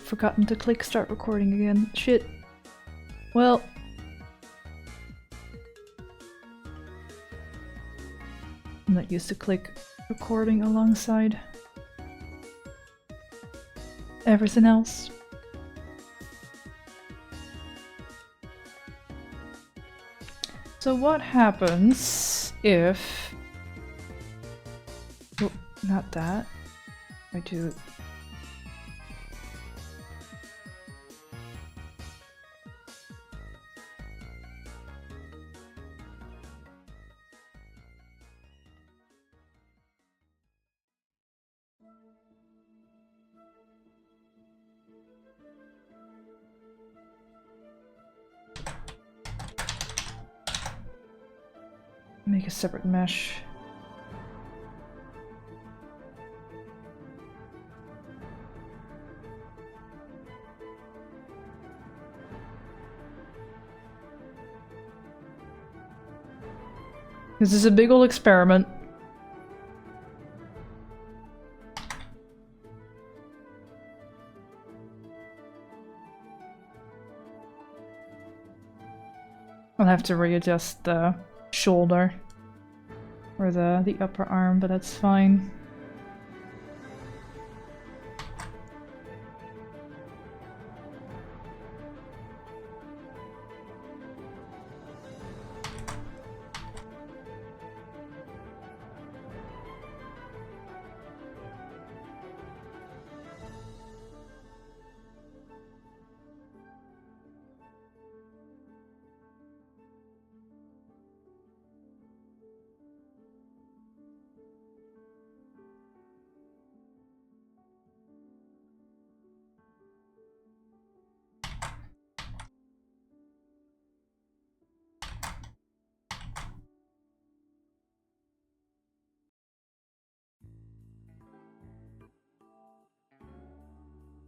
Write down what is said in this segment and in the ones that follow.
forgotten to click start recording again. Shit. Well. I'm not used to click recording alongside everything else. So what happens if... Oh, not that. I do... Make a separate mesh. This is a big ol' experiment. I'll have to readjust the shoulder or the upper arm, but that's fine.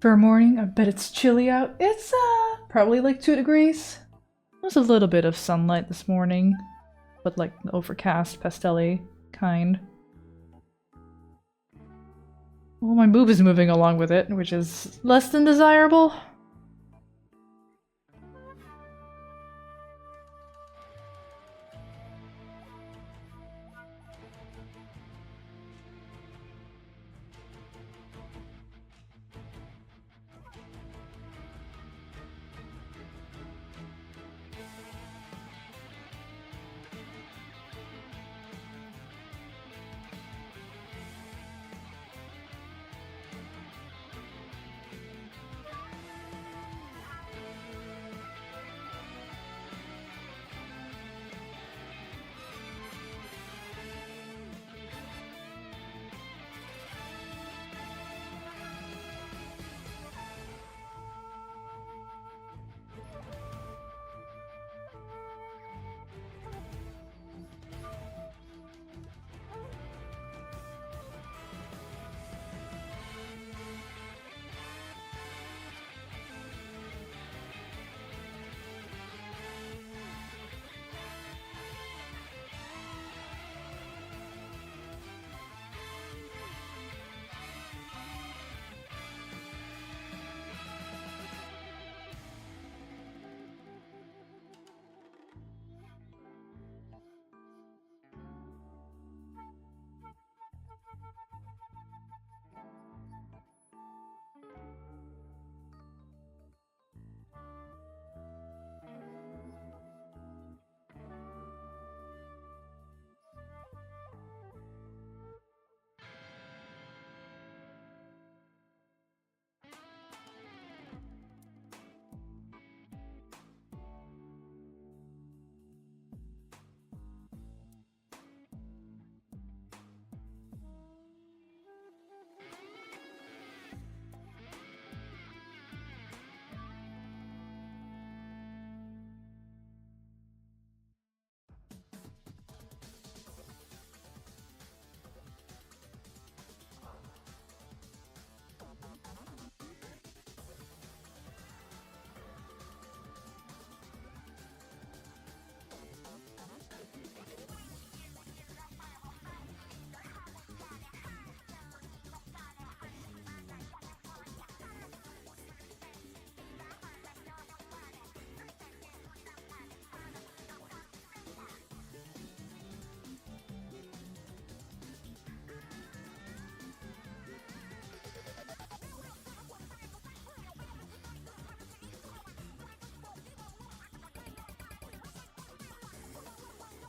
For a morning, I bet it's chilly out. It's probably like 2 degrees. There's a little bit of sunlight this morning, but like an overcast, pastel-y kind. Well, my boob is moving along with it, which is less than desirable.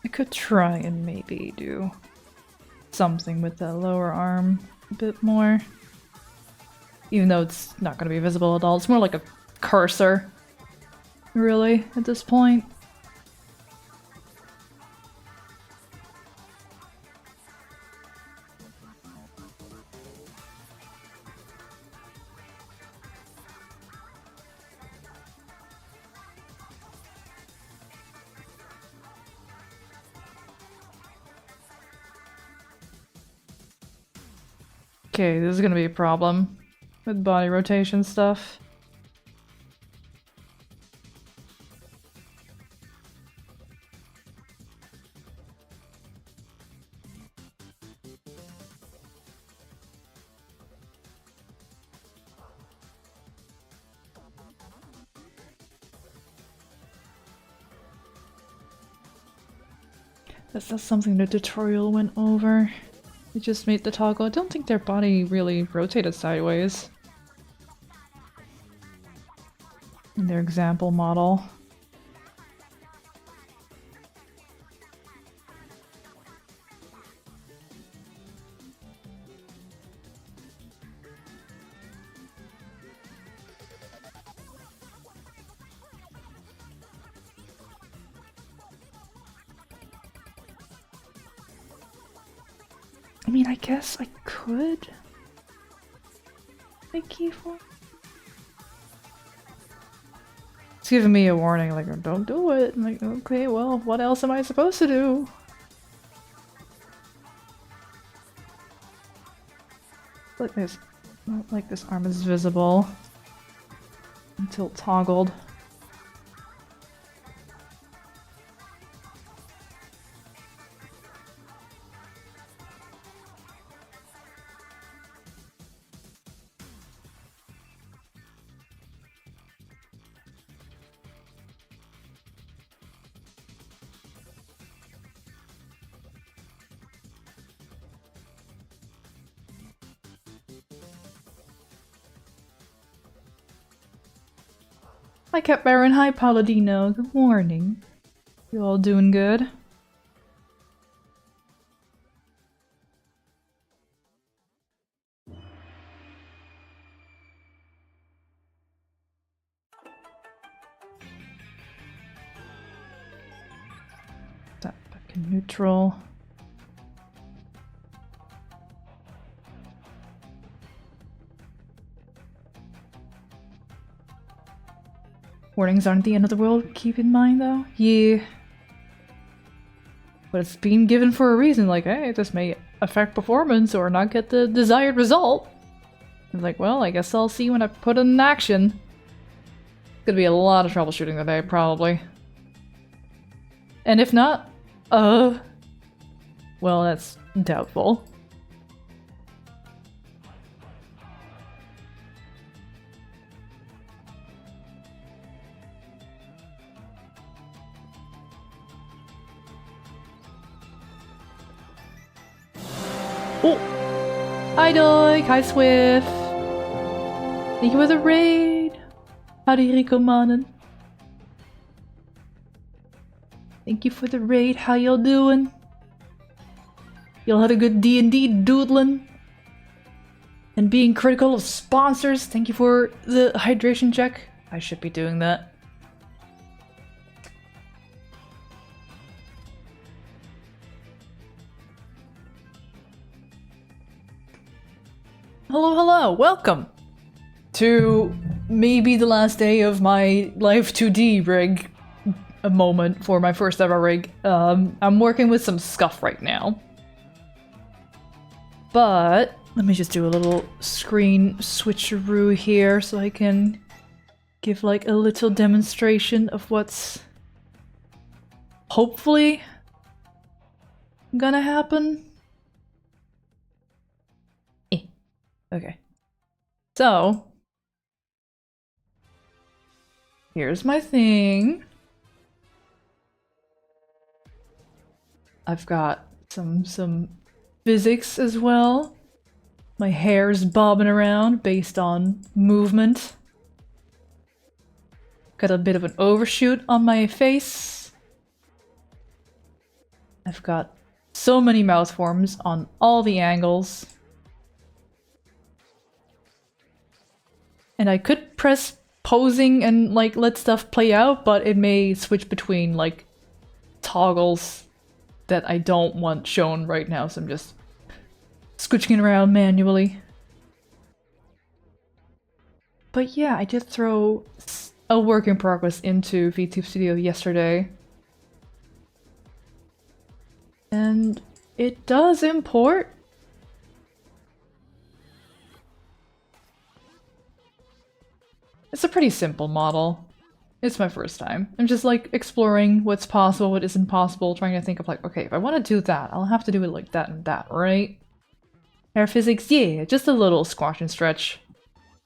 I could try and maybe do something with the lower arm a bit more. Even though it's not going to be visible at all. It's more like a cursor, really, at this point. Okay, this is gonna be a problem with body rotation stuff. That's not something the tutorial went over. They just made the toggle. I don't think their body really rotated sideways in their example model. I mean, I guess I could make keyform. It's giving me a warning, like, don't do it. I'm like, okay, well, what else am I supposed to do? Like this, not like this arm is visible until toggled. Hi Cat Baron, hi Paladino, good morning. You all doing good? That back in neutral. Warnings aren't the end of the world, keep in mind though. Yeah. But it's being given for a reason, like, hey, this may affect performance or not get the desired result. It's like, well, I guess I'll see when I put it in action. Gonna be a lot of troubleshooting today, probably. And if not, well, that's doubtful. Oh! Hi Doik! Hi Swift! Thank you for the raid! Howdy Rico Mannen! Thank you for the raid, how y'all doing? Y'all had a good D&D doodling? And being critical of sponsors, thank you for the hydration check. I should be doing that. Hello, hello, welcome to maybe the last day of my Live2D rig moment for my first ever rig. I'm working with some scuff right now. But let me just do a little screen switcheroo here so I can give like a little demonstration of what's hopefully gonna happen. Okay. So here's my thing. I've got some physics as well. My hair's bobbing around based on movement. Got a bit of an overshoot on my face. I've got so many mouth forms on all the angles. And I could press posing and like let stuff play out, but it may switch between like toggles that I don't want shown right now, so I'm just scooching it around manually. But yeah, I did throw a work in progress into VTube Studio yesterday. And it does import. It's a pretty simple model. It's my first time. I'm just like exploring what's possible, what isn't possible, trying to think of like, okay, if I want to do that, I'll have to do it like that and that, right? Air physics, yeah, just a little squash and stretch.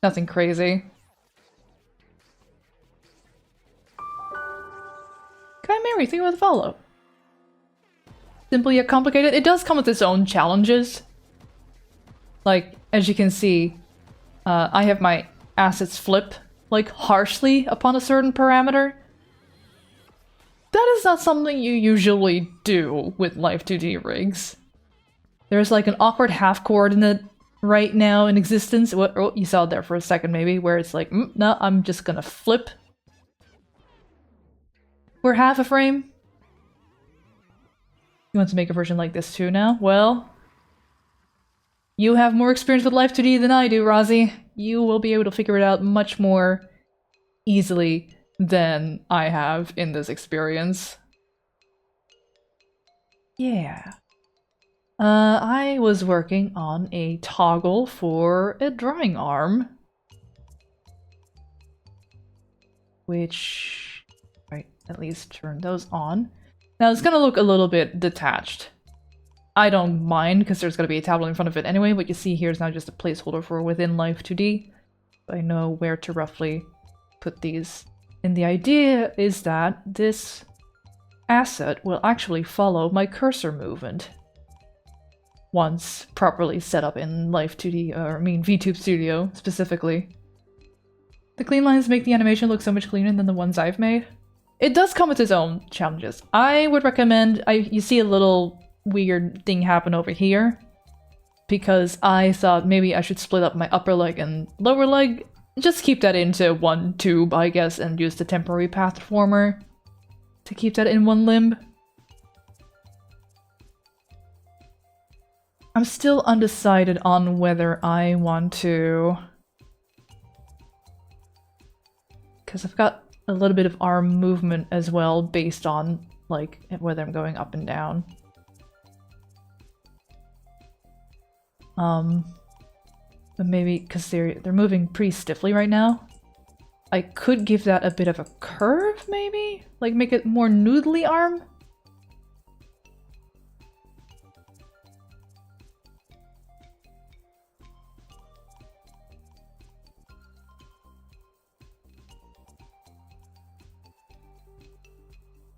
Nothing crazy. Can I marry? Think about the follow. Simple yet complicated. It does come with its own challenges. Like, as you can see, I have my assets flip, like, harshly upon a certain parameter. That is not something you usually do with Live2D rigs. There's like an awkward half coordinate right now in existence. Oh, you saw it there for a second maybe, where it's like, no, I'm just gonna flip. We're half a frame. You want to make a version like this too now? Well, you have more experience with Live2D than I do, Rozzy. You will be able to figure it out much more easily than I have in this experience. Yeah. I was working on a toggle for a drawing arm. Which... right, at least turn those on. Now it's gonna look a little bit detached. I don't mind, because there's gonna be a tablet in front of it anyway. What you see here is now just a placeholder for within Live2D. I know where to roughly put these. And the idea is that this asset will actually follow my cursor movement once properly set up in Live2D, or I mean VTube Studio specifically. The clean lines make the animation look so much cleaner than the ones I've made. It does come with its own challenges. I would recommend, you see a little weird thing happen over here, because I thought maybe I should split up my upper leg and lower leg. Just keep that into one tube, I guess, and use the temporary path deformer to keep that in one limb. I'm still undecided on whether I want to... because I've got a little bit of arm movement as well, based on, like, whether I'm going up and down. But maybe, because they're moving pretty stiffly right now, I could give that a bit of a curve, maybe? Like, make it more noodly arm?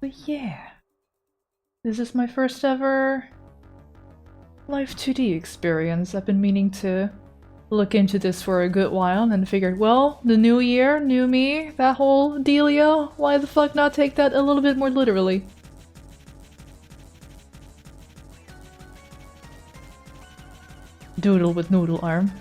But yeah, this is my first ever Live2D experience. I've been meaning to look into this for a good while and figured, well, the new year, new me, that whole dealio, why the fuck not take that a little bit more literally? Doodle with noodle arm.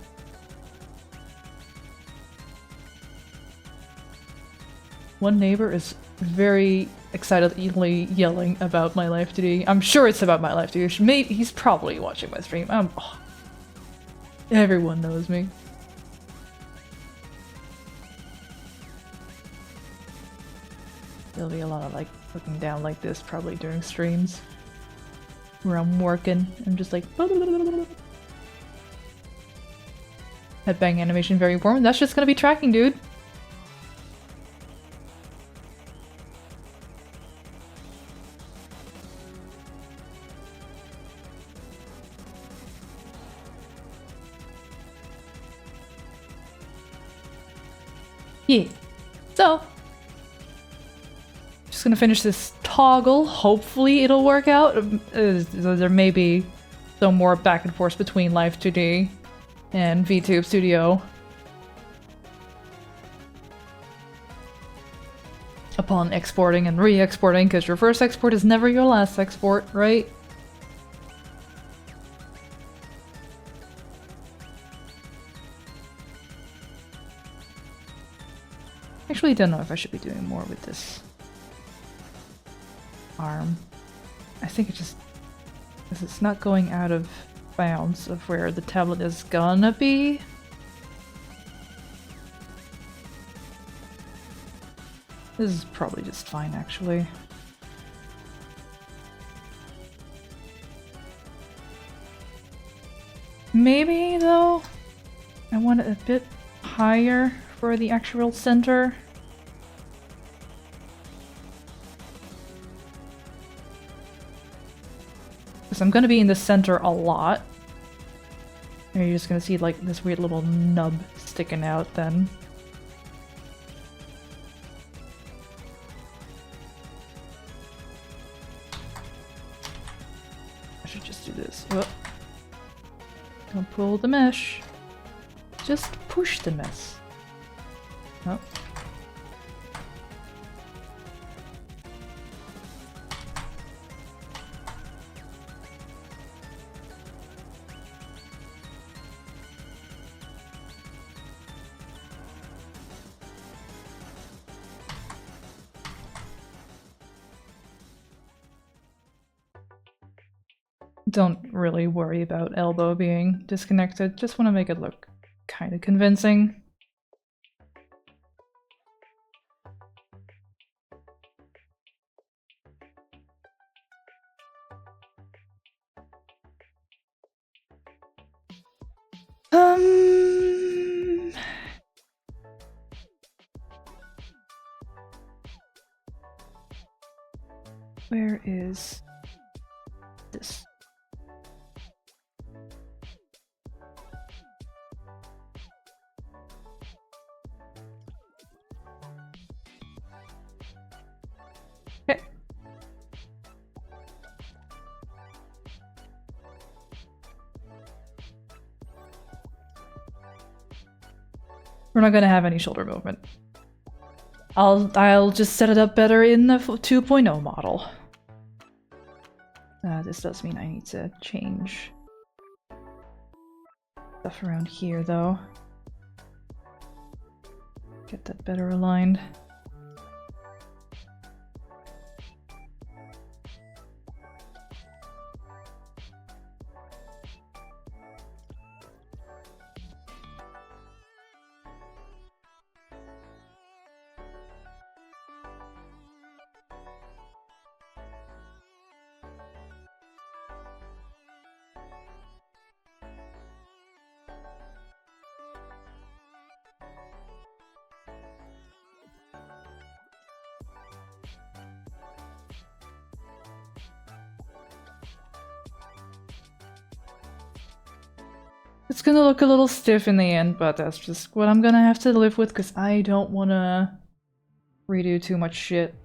One neighbor is very excitedly yelling about my Live2D. I'm sure it's about my Live2D. Maybe he's probably watching my stream. Oh. Everyone knows me. There'll be a lot of like looking down like this probably during streams where I'm working. I'm just like headbang animation very important. That's just gonna be tracking, dude. Yeah. So, just gonna finish this toggle. Hopefully it'll work out. There may be some more back and forth between Live2D and VTube Studio upon exporting and re-exporting, because your first export is never your last export, right? Actually, don't know if I should be doing more with this arm. I think it just... because it's not going out of bounds of where the tablet is gonna be. This is probably just fine, actually. Maybe, though, I want it a bit higher for the actual center. Because I'm gonna be in the center a lot. And you're just gonna see like this weird little nub sticking out then. I should just do this. Oh. Don't pull the mesh. Just push the mesh. Oh. Don't really worry about elbow being disconnected, just want to make it look kind of convincing. Where is this? Okay. We're not gonna have any shoulder movement. I'll just set it up better in the 2.0 model. This does mean I need to change stuff around here, though. Get that better aligned. It's gonna look a little stiff in the end, but that's just what I'm gonna have to live with because I don't wanna redo too much shit.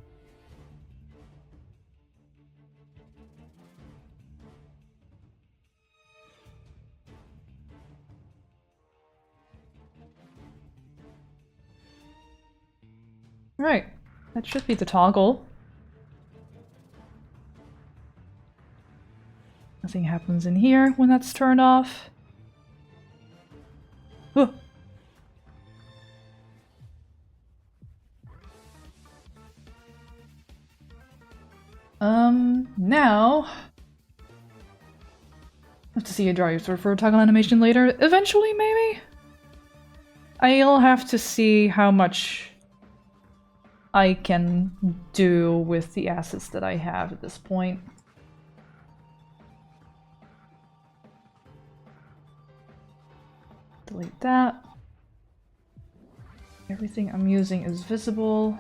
Right, that should be the toggle. Nothing happens in here when that's turned off. Oh. Now I have to see a driver for toggle animation later. Eventually, maybe? I'll have to see how much I can do with the assets that I have at this point. Delete that. Everything I'm using is visible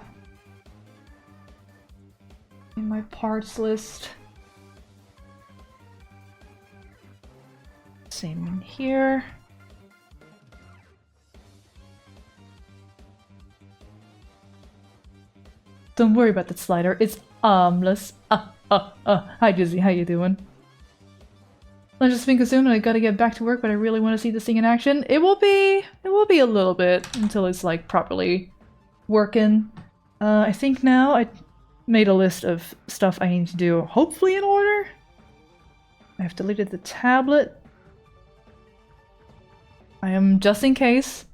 in my parts list. Same in here. Don't worry about that slider, it's armless. Hi Jizzy, how you doing? I've just been consumed and I gotta get back to work, but I really want to see this thing in action. It will be a little bit until it's like properly working. I think now I made a list of stuff I need to do, hopefully in order. I've deleted the tablet. I am, just in case,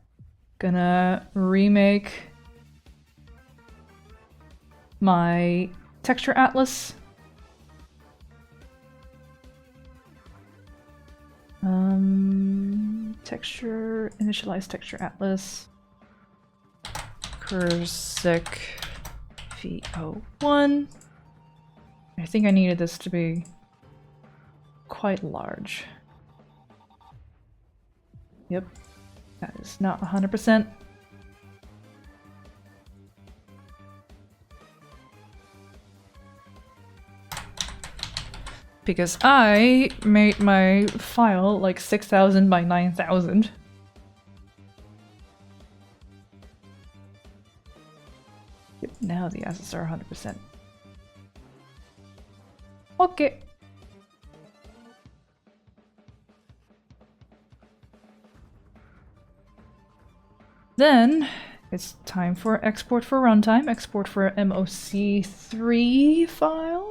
gonna remake my texture atlas. Initialize texture atlas. Kurzek V01. I think I needed this to be quite large. Yep, that is not 100%. Because I made my file like 6,000 by 9,000. Yep, now the assets are 100%. Okay. Then it's time for export for runtime, export for MOC3 file.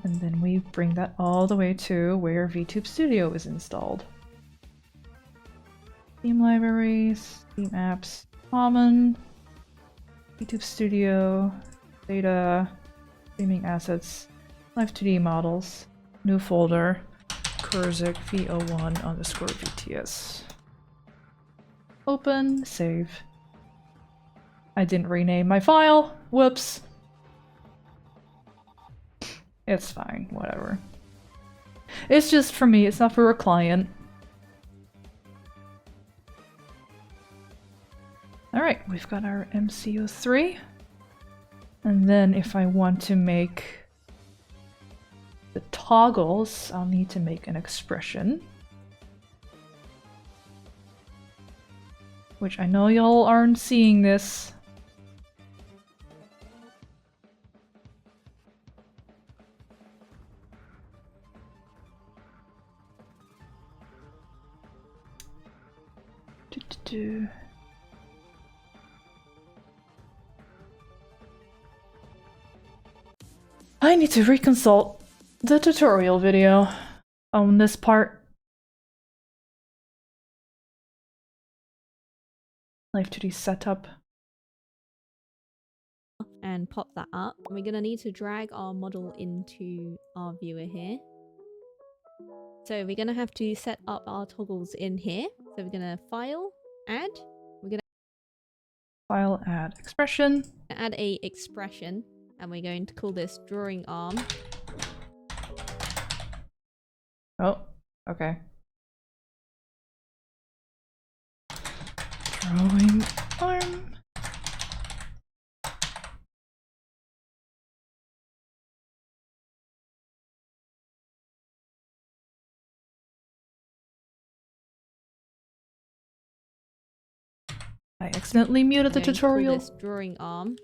And then we bring that all the way to where VTube Studio is installed. Theme libraries, theme apps, common, VTube Studio, data, streaming assets, Live2D models, new folder, Kurzek V01_VTS. Open, save. I didn't rename my file. Whoops. It's fine, whatever. It's just for me, it's not for a client. Alright, we've got our MCO3. And then if I want to make the toggles, I'll need to make an expression. Which I know y'all aren't seeing this. I need to reconsult the tutorial video on this part. Live2D setup. And pop that up. We're going to need to drag our model into our viewer here. So we're going to have to set up our toggles in here. So we're going to file, add. We're going to File, add expression. add a expression, and we're going to call this drawing arm. Oh, okay. Drawing arm. I accidentally muted the tutorial. Call this drawing arm.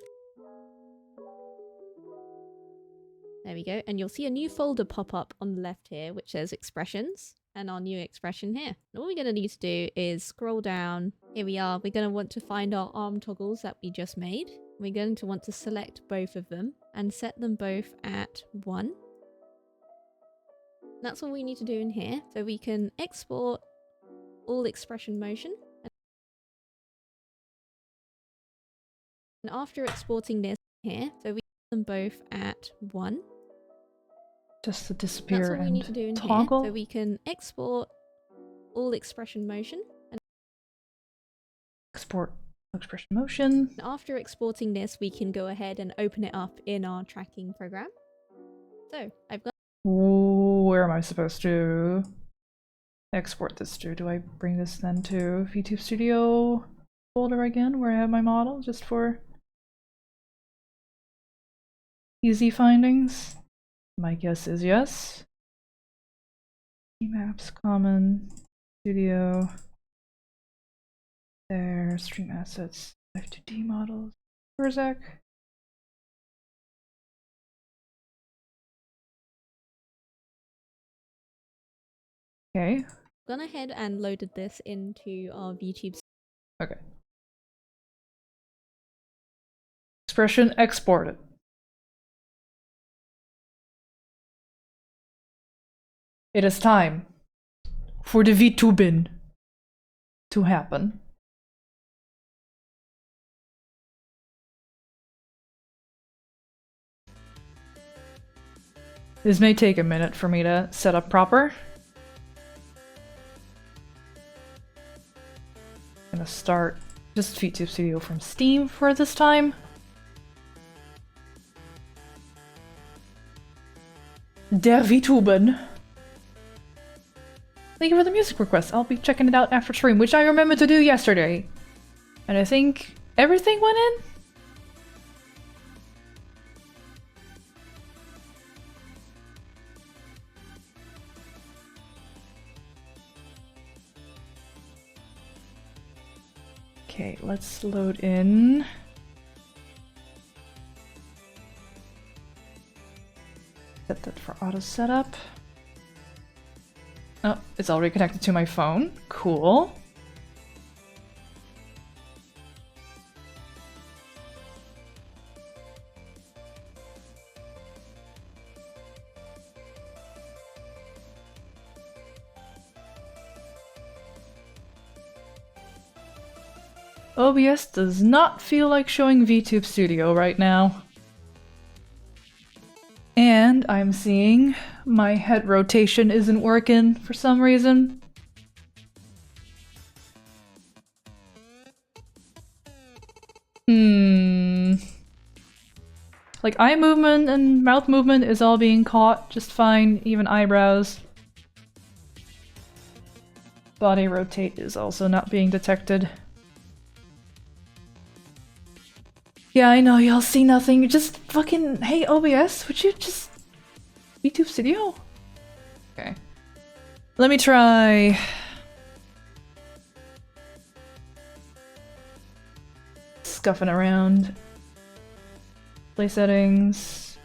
There we go. And you'll see a new folder pop up on the left here, which says expressions, and our new expression here. And all we're going to need to do is scroll down. Here we are. We're going to want to find our arm toggles that we just made. We're going to want to select both of them and set them both at 1. That's all we need to do in here. So we can export all expression motion. And after exporting this here, so we set them both at 1. Just to disappear. That's all and we need to do in toggle. Here. So we can export all expression motion. And export expression motion. after exporting this, we can go ahead and open it up in our tracking program. So I've got. Where am I supposed to export this to? Do I bring this then to VTube Studio folder again, where I have my model, just for easy findings? My guess is yes. Maps, common, studio, there, stream assets, Live2D models, Kurzek. Okay. Gone ahead and loaded this into our VTube. Okay. Expression exported. It is time for the VTubing to happen. This may take a minute for me to set up proper. I'm gonna start just VTube Studio from Steam for this time. Der VTuben. Thank you for the music request. I'll be checking it out after stream, which I remembered to do yesterday. And I think everything went in? Okay, let's load in. Set that for auto setup. Oh, it's already connected to my phone. Cool. OBS does not feel like showing VTube Studio right now. And I'm seeing my head rotation isn't working for some reason. Like eye movement and mouth movement is all being caught just fine, even eyebrows. Body rotate is also not being detected. Yeah, I know, y'all see nothing. Just fucking... Hey, OBS, would you just... VTube Studio? Okay. Let me try... Scuffing around. Play settings.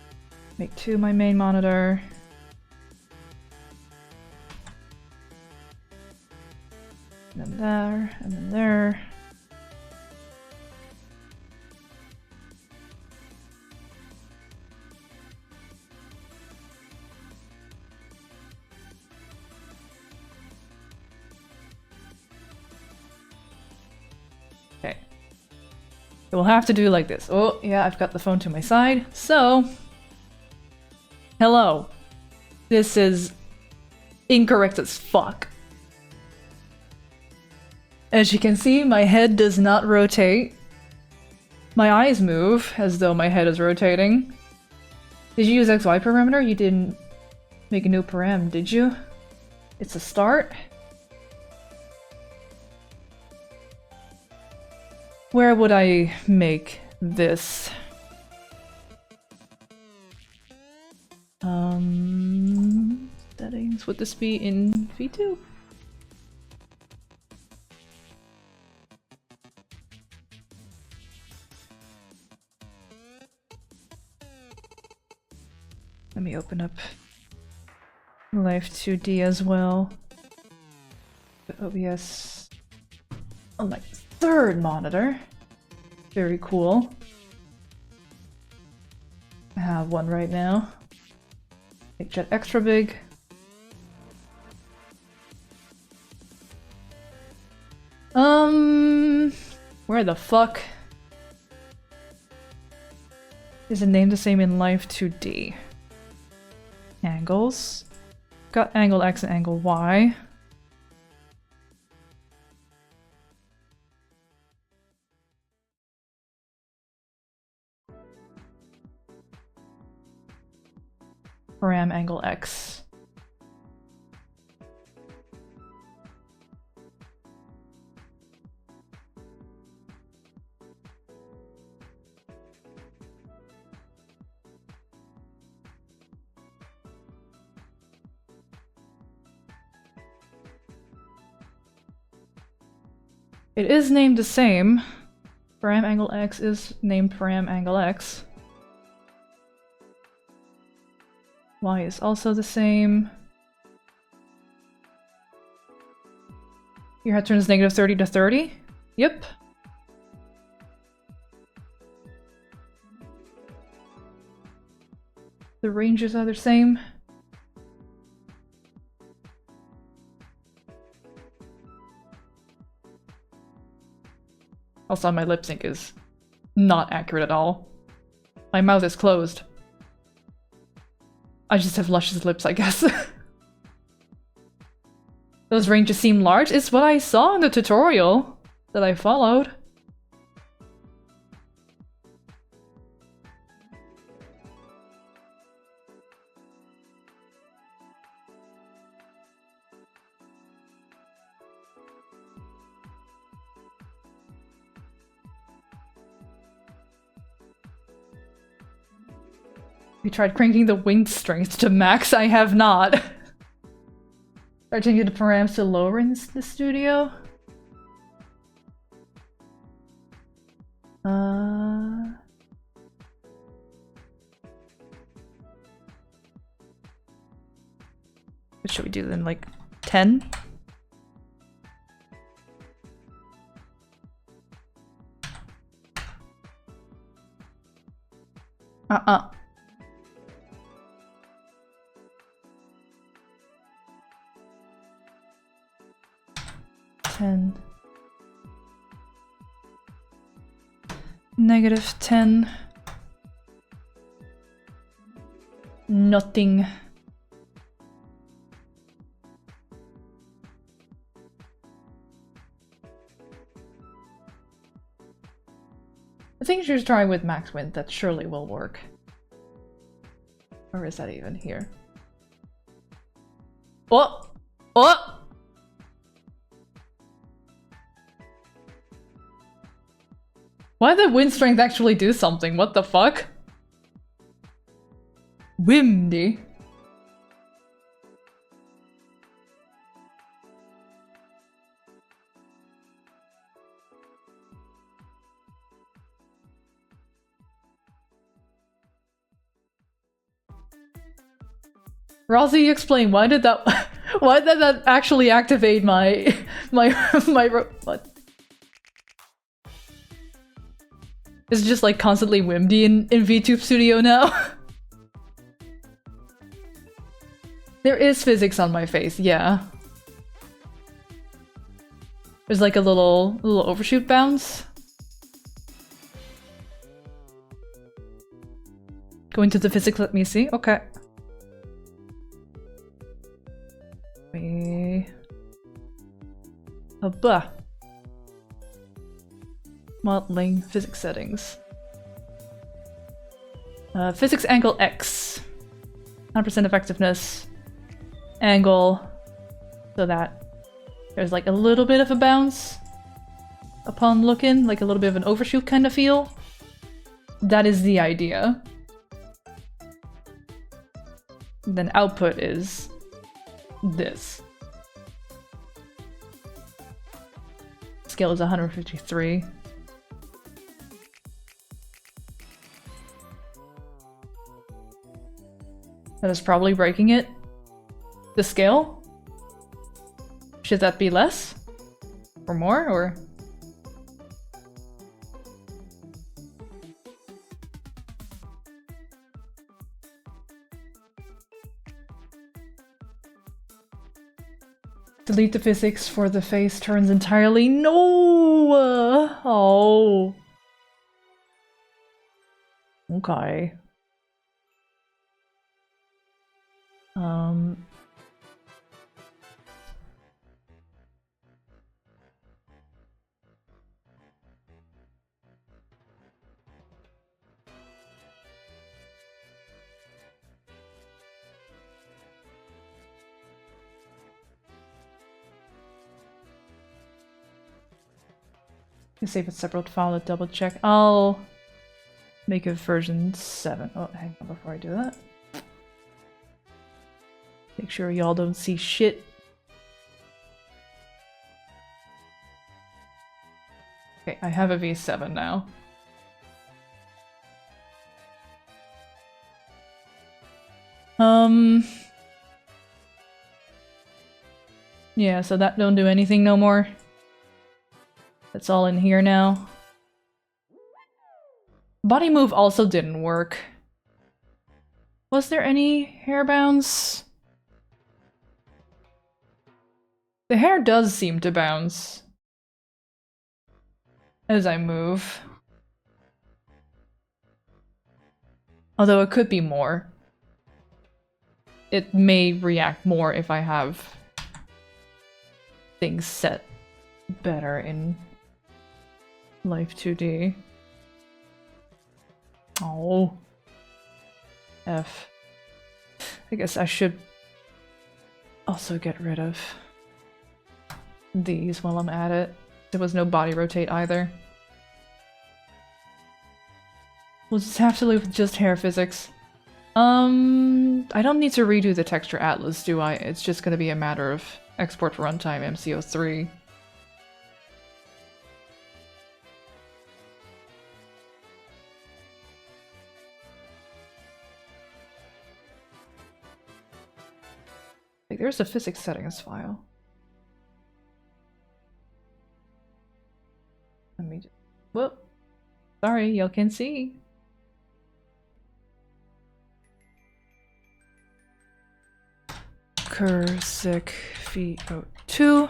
Make 2 my main monitor. And then there, and then there. We'll have to do like this. Oh, yeah, I've got the phone to my side. So, hello. This is incorrect as fuck. As you can see, my head does not rotate. My eyes move as though my head is rotating. Did you use XY parameter? You didn't make a new param, did you? It's a start. Where would I make this? Settings. Would this be in V2? Let me open up Live2D as well. The OBS on my third monitor. Very cool. I have one right now. Make Jet extra big. Where the fuck is the name the same in Live2D? Angles. Got angle X and angle Y. Param angle X. It is named the same. Param angle X is named param angle X. Y is also the same. Your head turns -30 to 30? Yep. The ranges are the same. Also, my lip sync is not accurate at all. My mouth is closed. I just have luscious lips, I guess. Those ranges seem large. It's what I saw in the tutorial that I followed. We tried cranking the wind strength to max. I have not. Try changing the params to lower in the studio. What should we do then? Like 10? -10. Nothing. I think she's trying with max wind. That surely will work. Or is that even here? Oh! Oh! Why did wind strength actually do something? What the fuck? Windy. Rossi, explain, why did that why did that actually activate my what? It's just like constantly windy in VTube Studio now. There is physics on my face, yeah. There's like a little overshoot bounce. Go into the physics, let me see. Okay. Modeling physics settings. Physics angle X. 100% effectiveness. Angle. So that there's like a little bit of a bounce upon looking, like a little bit of an overshoot kind of feel. That is the idea. And then output is this. Scale is 153. That is probably breaking it. The scale? Should that be less? Or more? Or... delete the physics for the face turns entirely. No! Oh. Okay. Save a separate file to double check. I'll make a version 7. Oh, hang on before I do that. Make sure y'all don't see shit. Okay, I have a V7 now. Yeah, so that don't do anything no more. That's all in here now. Body move also didn't work. Was there any hair bounce? The hair does seem to bounce as I move. Although it could be more. It may react more if I have things set better in Live2D. Oh. F. I guess I should also get rid of these while I'm at it. There was no body rotate either. We'll just have to live with just hair physics. I don't need to redo the texture atlas, do I? It's just gonna be a matter of export to runtime MCO3. Like, there's a physics settings file. Let me just... Whoop. Sorry, y'all can see. Kursic VO2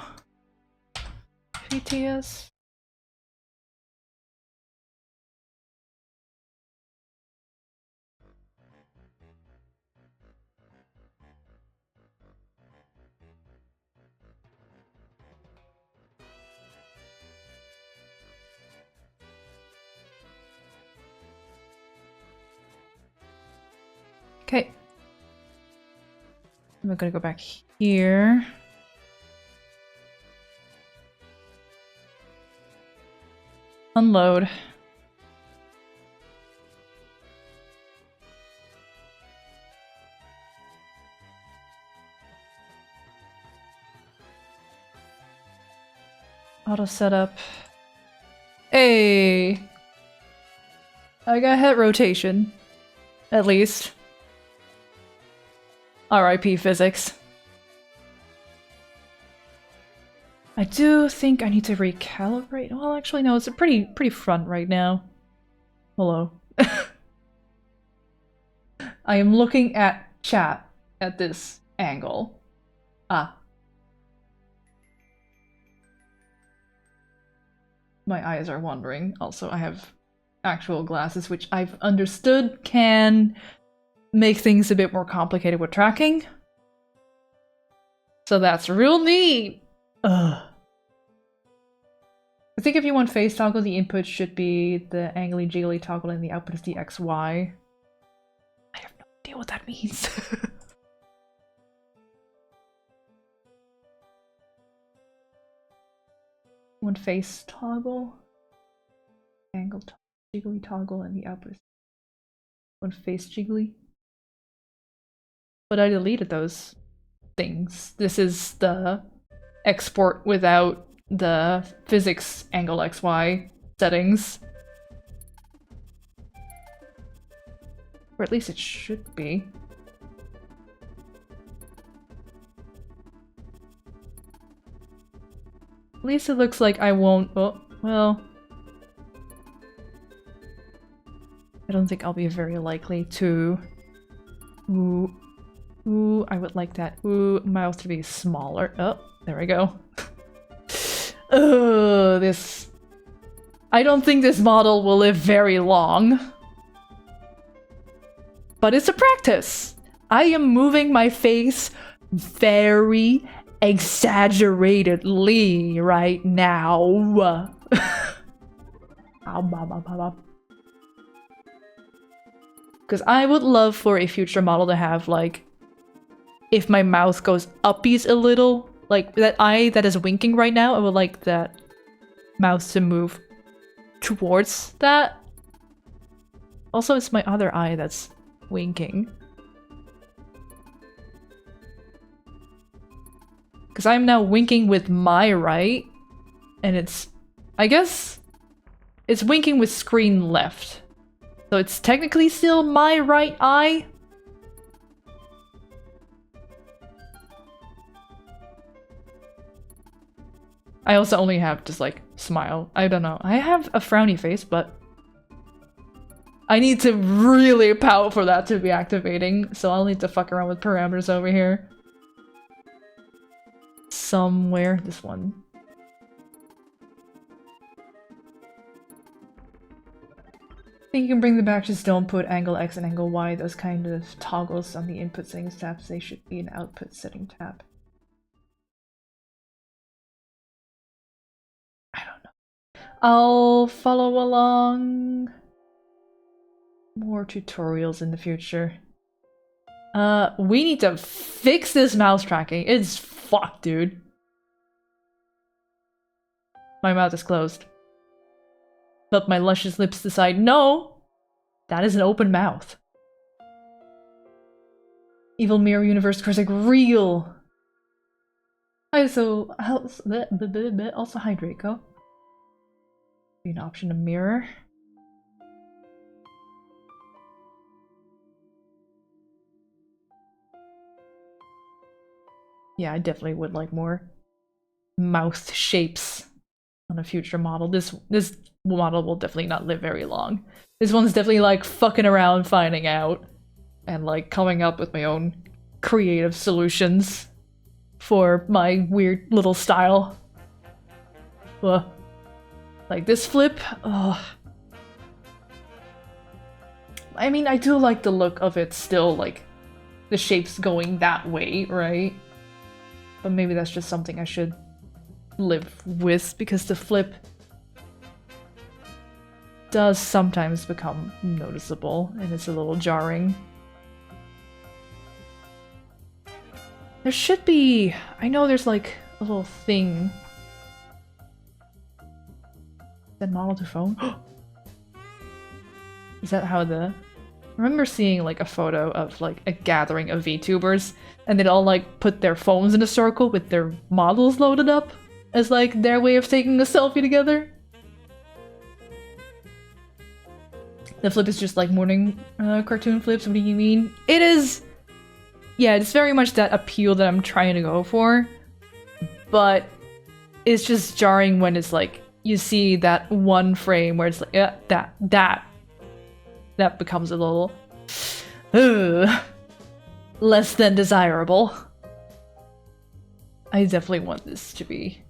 PTS. Okay. I'm gonna go back here. Unload. Auto setup. Hey! I got head rotation. At least. RIP physics. I do think I need to recalibrate. Well, actually, no, it's a pretty front right now. Hello. I am looking at chat at this angle. Ah. My eyes are wandering. Also, I have actual glasses, which I've understood can make things a bit more complicated with tracking. So that's real neat! Ugh. I think if you want face toggle, the input should be the angly jiggly toggle and the output is the XY. I have no idea what that means. One face toggle, angle jiggly toggle, and the output is one face jiggly. But I deleted those things. This is the export without the physics angle XY settings. Or at least it should be. At least it looks like I won't- oh, well... I don't think I'll be very likely to... Ooh, I would like that. Ooh, mouth to be smaller. Oh, there we go. This... I don't think this model will live very long. But it's a practice. I am moving my face very exaggeratedly right now. Because I would love for a future model to have, like, if my mouth goes uppies a little, like that eye that is winking right now, I would like that mouth to move towards that. Also, it's my other eye that's winking. Because I'm now winking with my right, and it's, I guess, it's winking with screen left. So it's technically still my right eye. I also only have just like smile. I don't know. I have a frowny face, but I need to really pout for that to be activating, so I'll need to fuck around with parameters over here. Somewhere. This one. I think you can bring them back, just don't put angle X and angle Y, those kind of toggles on the input settings tabs. They should be an output setting tab. I don't know. I'll follow along. More tutorials in the future. We need to fix this mouse tracking. It's fucked, dude. My mouth is closed. But my luscious lips decide, no! That is an open mouth. Evil mirror universe critic real! Also hydrate, go. Be an option of mirror. Yeah, I definitely would like more mouth shapes on a future model. This model will definitely not live very long. This one's definitely like fucking around, finding out, and like coming up with my own creative solutions for my weird little style. Ugh. Like this flip, ugh. I mean, I do like the look of it still, like the shape's going that way, right? But maybe that's just something I should live with, because the flip does sometimes become noticeable and it's a little jarring. There should be... I know there's like a little thing. That model to phone? Is that how the... I remember seeing like a photo of like a gathering of VTubers and they'd all like put their phones in a circle with their models loaded up as like their way of taking a selfie together. The flip is just like morning cartoon flips. What do you mean? It is... Yeah, it's very much that appeal that I'm trying to go for. But it's just jarring when it's like, you see that one frame where it's like, yeah, that becomes a little... less than desirable. I definitely want this to be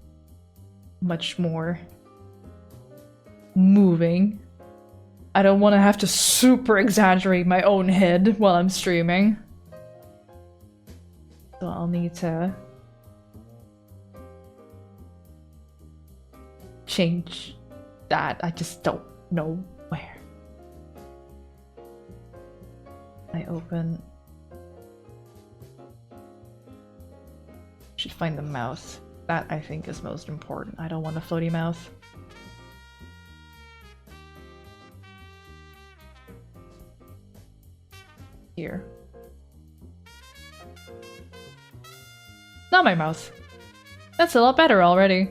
much more moving. I don't want to have to super exaggerate my own head while I'm streaming. So I'll need to change that. I just don't know where. I open... Should find the mouth. That I think is most important. I don't want a floaty mouth. Here. Not my mouth. That's a lot better already.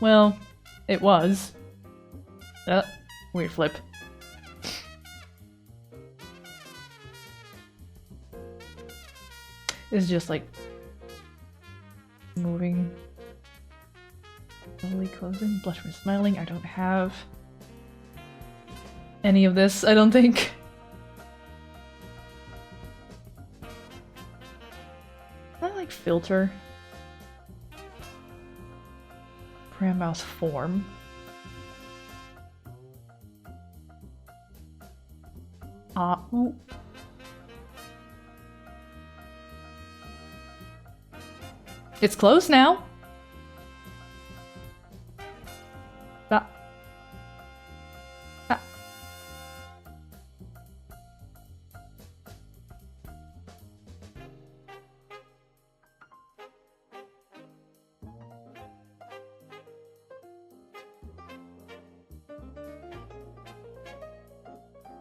Well, it was. Weird flip. It's just like moving, slowly closing, blush for smiling. I don't have any of this, I don't think. I like filter. Param mouse form. Ooh. It's closed now. Ah. Ah.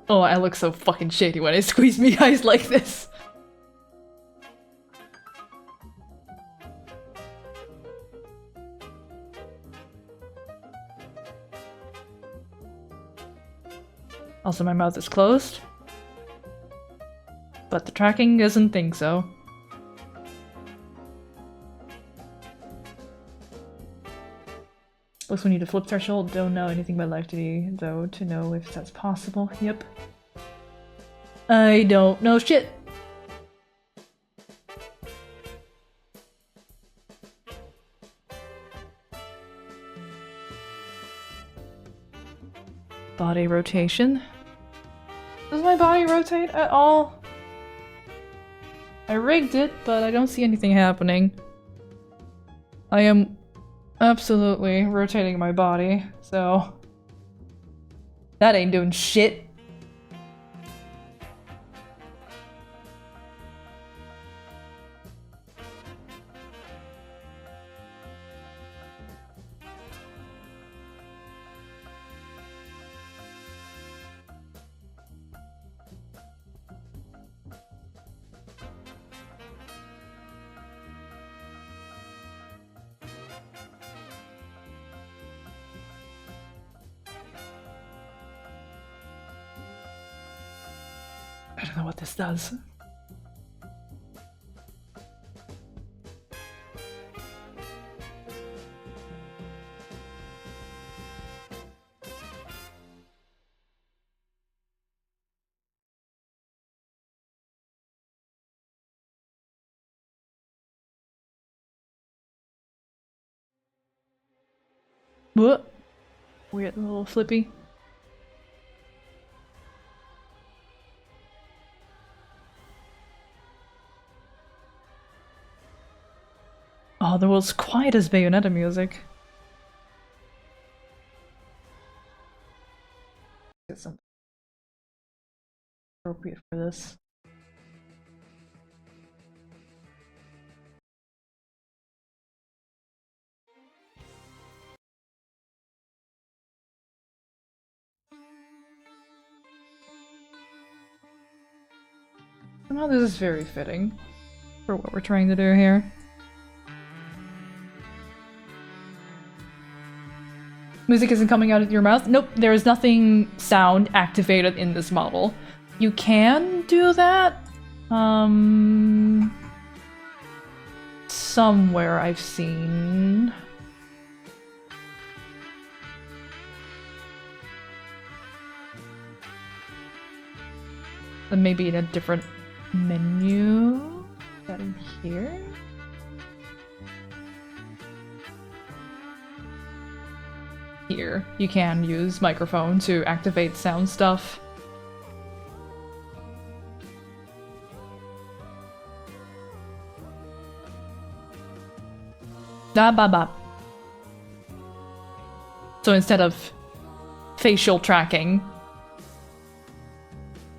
Oh, I look so fucking shady when I squeeze me eyes like this. Also, my mouth is closed. But the tracking doesn't think so. Looks we need a flip threshold. Don't know anything about Live2D, though, to know if that's possible. Yep. I don't know shit. Body rotation. Does my body rotate at all? I rigged it, but I don't see anything happening. I am absolutely rotating my body, so that ain't doing shit. I don't know what this does. What? Weird little flippy. Oh, the world's quiet as Bayonetta music. Get something appropriate for this. Somehow this is very fitting for what we're trying to do here. Music isn't coming out of your mouth? Nope, there is nothing sound activated in this model. You can do that? Somewhere I've seen. And maybe in a different menu? Is that in here? Here, you can use microphone to activate sound stuff. Da ba ba. So instead of facial tracking,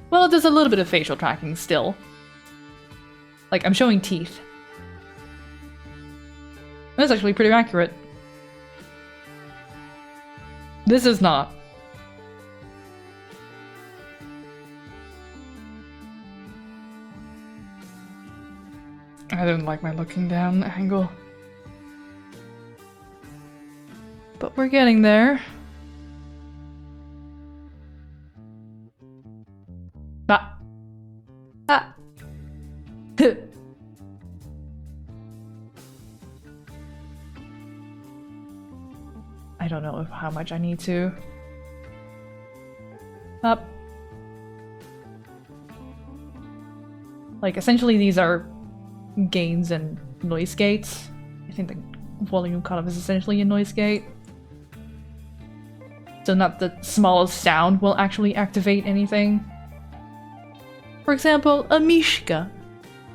well, it does a little bit of facial tracking still. Like, I'm showing teeth. That's actually pretty accurate. This is not. I didn't like my looking down angle. But we're getting there. Ah. Ah. I don't know how much I need to. Up. Like, essentially these are gains and noise gates. I think the volume cutoff is essentially a noise gate. So not the smallest sound will actually activate anything. For example, a Mishka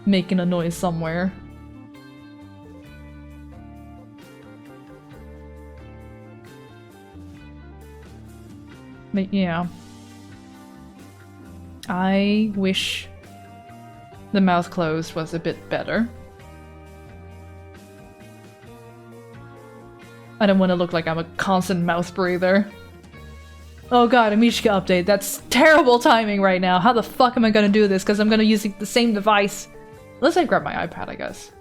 making a noise somewhere. But yeah. I wish the mouth closed was a bit better. I don't want to look like I'm a constant mouth breather. Oh god, a Mishka update. That's terrible timing right now. How the fuck am I gonna do this? Because I'm gonna use the same device. Unless I grab my iPad, I guess.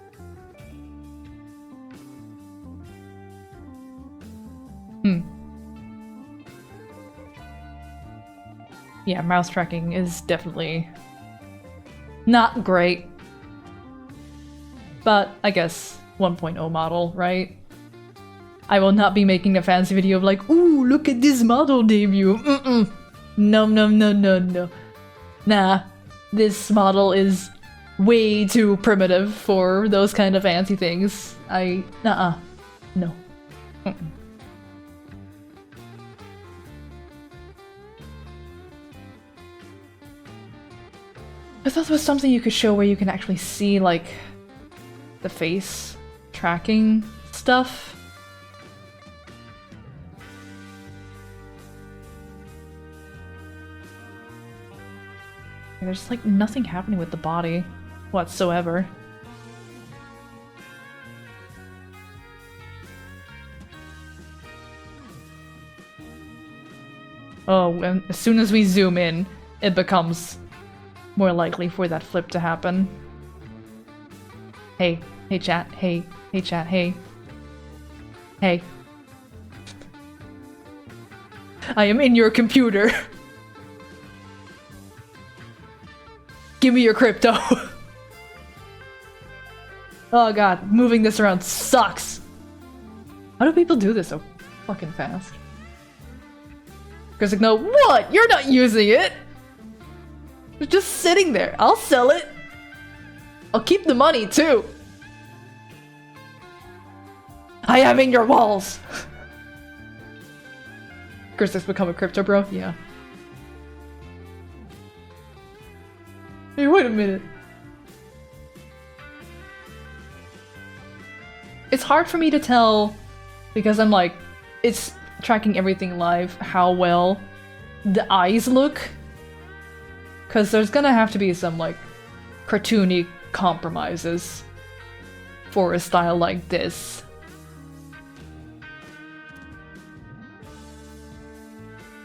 Yeah, mouse tracking is definitely not great. But I guess 1.0 model, right? I will not be making a fancy video of like, ooh, look at this model debut. No, no, no, no, no. Nah, this model is way too primitive for those kind of fancy things. No. I thought there was something you could show where you can actually see, like, the face tracking stuff. There's, like, nothing happening with the body whatsoever. Oh, and as soon as we zoom in, it becomes more likely for that flip to happen. Hey chat, hey chat, hey. Hey. I am in your computer. Give me your crypto. Oh god, moving this around sucks. How do people do this so fucking fast? Because like, no, what? You're not using it! It's just sitting there. I'll sell it. I'll keep the money too. I am in your walls. Chris has become a crypto bro? Yeah. Hey, wait a minute. It's hard for me to tell because I'm like, it's tracking everything live, how well the eyes look. Because there's gonna have to be some, like, cartoony compromises for a style like this.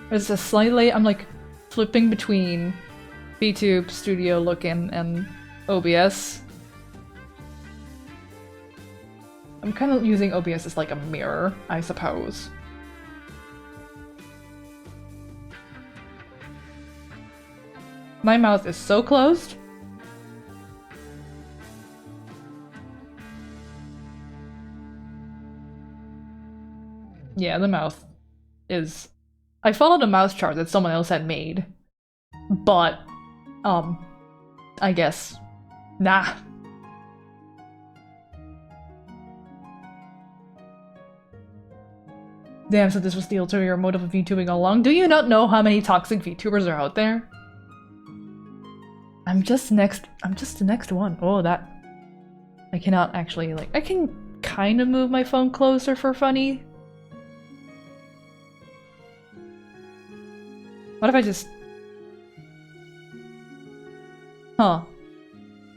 There's a slightly, I'm like flipping between VTube, Studio Lookin, and OBS. I'm kind of using OBS as like a mirror, I suppose. My mouth is so closed. Yeah, the mouth is... I followed a mouse chart that someone else had made. But, I guess, nah. Damn, so this was the ulterior motive of VTubing all along. Do you not know how many toxic VTubers are out there? I'm just the next one. Oh, that... I cannot actually, like... I can kind of move my phone closer for funny. What if I just... Huh.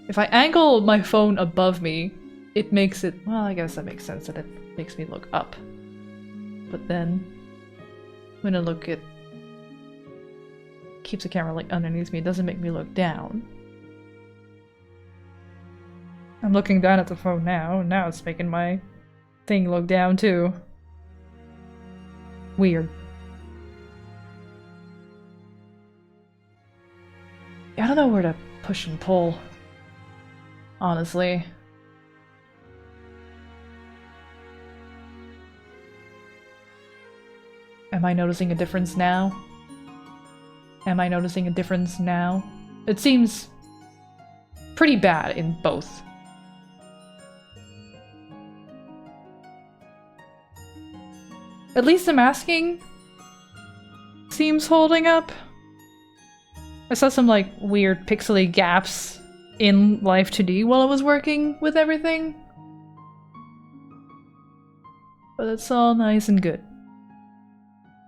If I angle my phone above me, it makes it... Well, I guess that makes sense that it makes me look up. But then... when I look at... keeps the camera like underneath me, it doesn't make me look down. I'm looking down at the phone now, and now it's making my thing look down too. Weird. I don't know where to push and pull, honestly. Am I noticing a difference now? Am I noticing a difference now? It seems pretty bad in both. At least the masking seems holding up. I saw some like weird pixely gaps in Live2D while I was working with everything. But it's all nice and good.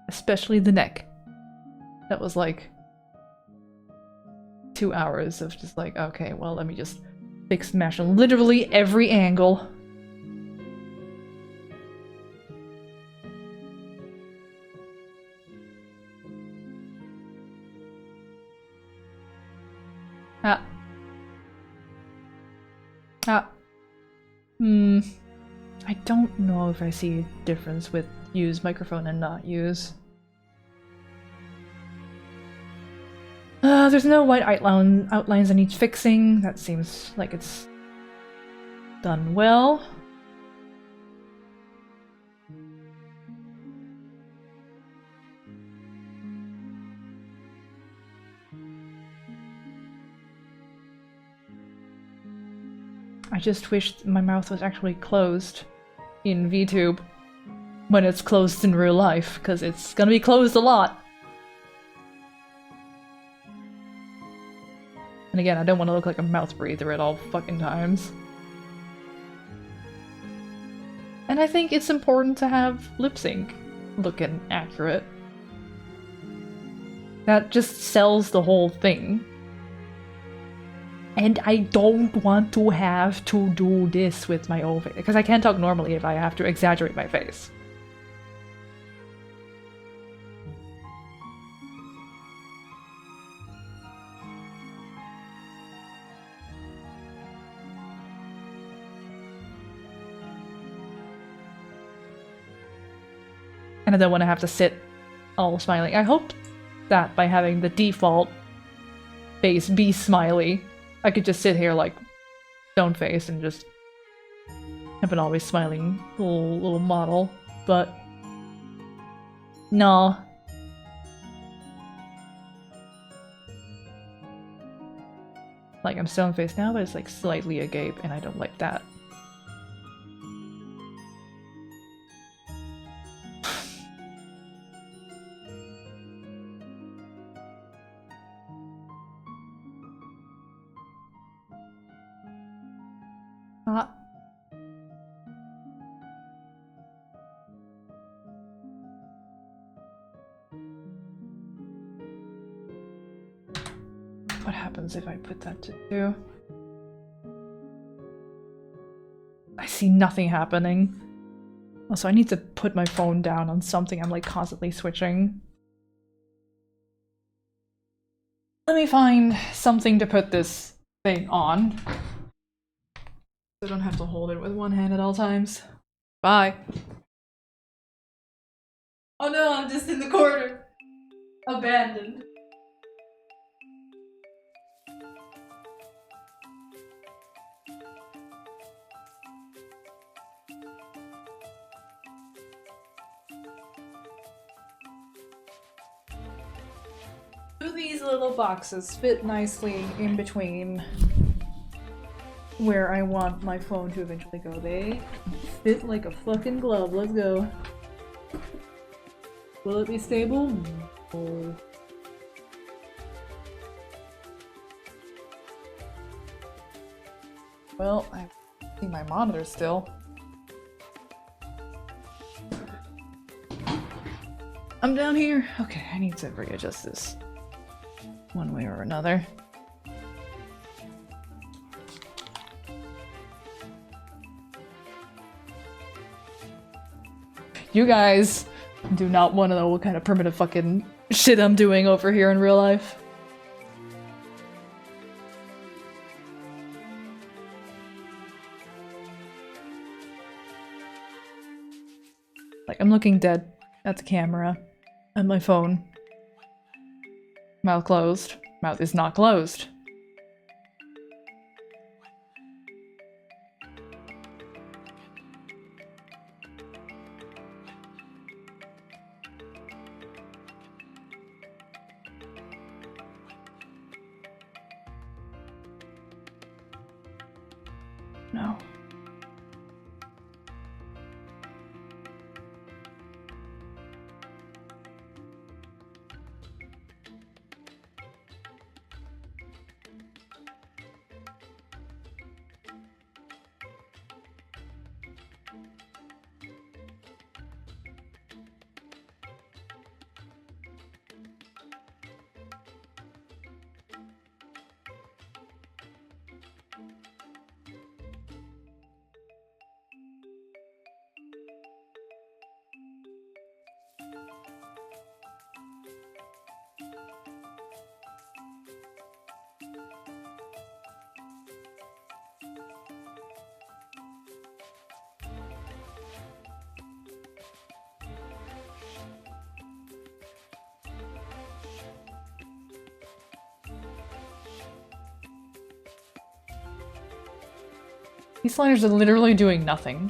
Especially the neck. That was like 2 hours of just like, okay, well, let me just fix and mash on literally every angle. I don't know if I see a difference with use microphone and not use. There's no white outlines that needs fixing. That seems like it's done well. I just wish my mouth was actually closed in VTube when it's closed in real life, because it's gonna be closed a lot. And again, I don't want to look like a mouth breather at all fucking times. And I think it's important to have lip sync looking accurate. That just sells the whole thing. And I don't want to have to do this with my own face, because I can't talk normally if I have to exaggerate my face. And I don't want to have to sit all smiling. I hope that by having the default face be smiley, I could just sit here like stone face and just have an always smiling little model, but no. Like I'm stone faced now, but it's like slightly agape, and I don't like that. What happens if I put that to 2? I see nothing happening. Also, I need to put my phone down on something. I'm like constantly switching. Let me find something to put this thing on. I don't have to hold it with one hand at all times. Bye. Oh no, I'm just in the corner. Abandoned. Do these little boxes fit nicely in between where I want my phone to eventually go? They fit like a fucking glove. Let's go. Will it be stable? No. Well, I see my monitor still. I'm down here. Okay, I need to readjust this one way or another. You guys do not want to know what kind of primitive fucking shit I'm doing over here in real life. Like, I'm looking dead at the camera, at my phone. Mouth closed. Mouth is not closed. No. These sliders are literally doing nothing.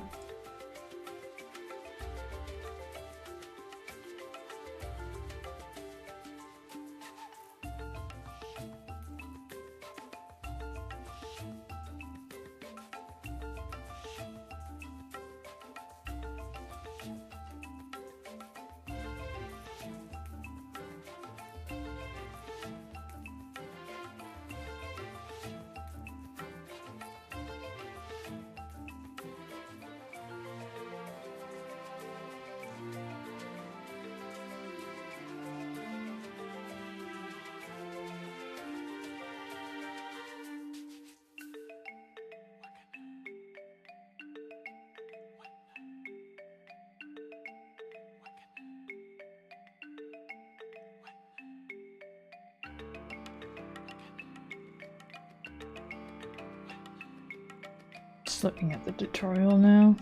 Just looking at the tutorial now.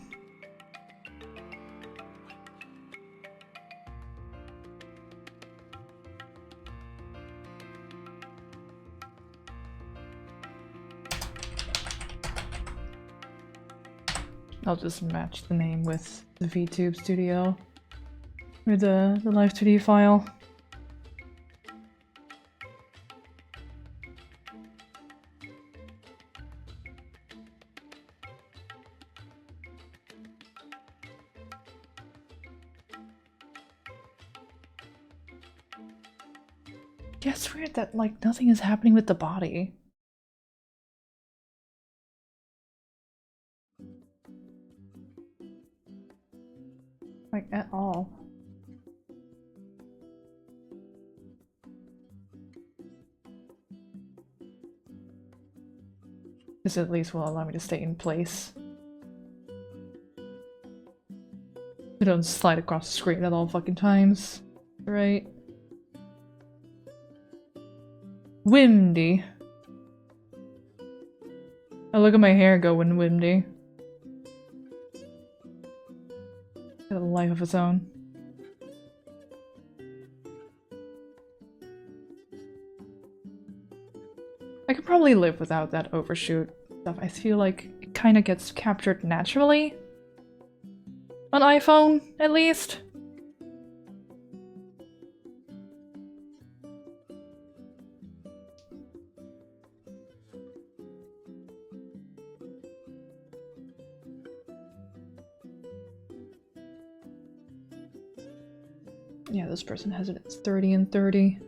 I'll just match the name with the VTube Studio or the Live2D file. Yeah, it's weird that like nothing is happening with the body. Like at all. This at least will allow me to stay in place. I don't slide across the screen at all fucking times. Right? Windy. I look at my hair go when windy. Got a life of its own. I could probably live without that overshoot stuff. I feel like it kind of gets captured naturally. On iPhone, at least. Yeah, this person has it at 30 and 30.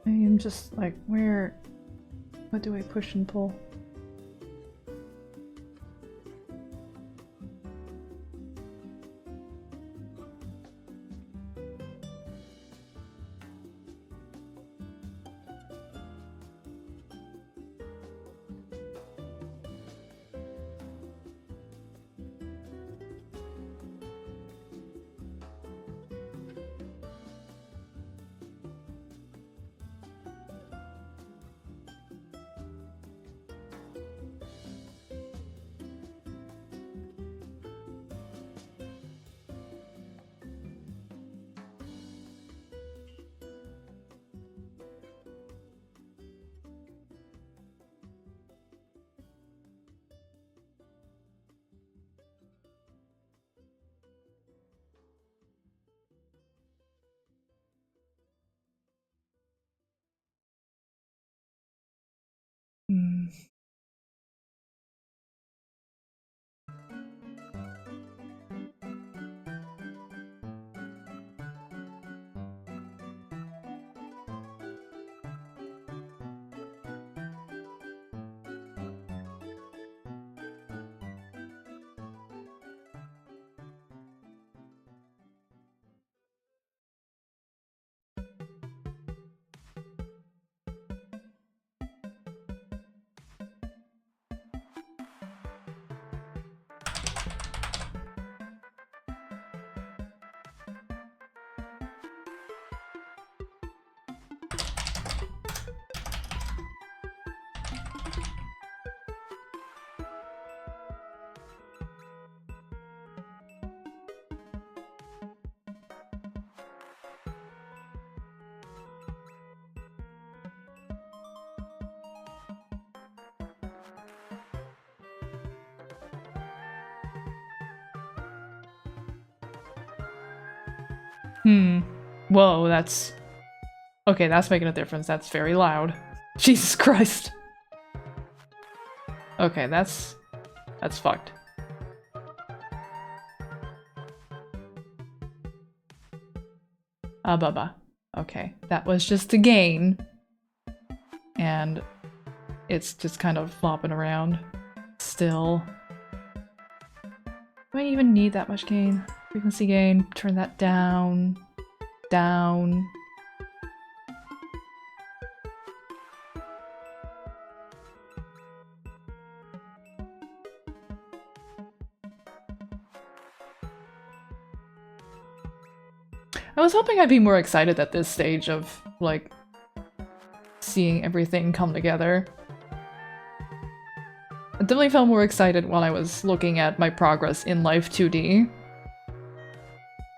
I am just like, what do I push and pull? Whoa, that's... Okay, that's making a difference. That's very loud. Jesus Christ. Okay, that's fucked. Baba. Okay, that was just a gain. And it's just kind of flopping around. Still. Do I even need that much gain? Frequency gain, turn that down. Down. I was hoping I'd be more excited at this stage of, like, seeing everything come together. I definitely felt more excited while I was looking at my progress in Live2D.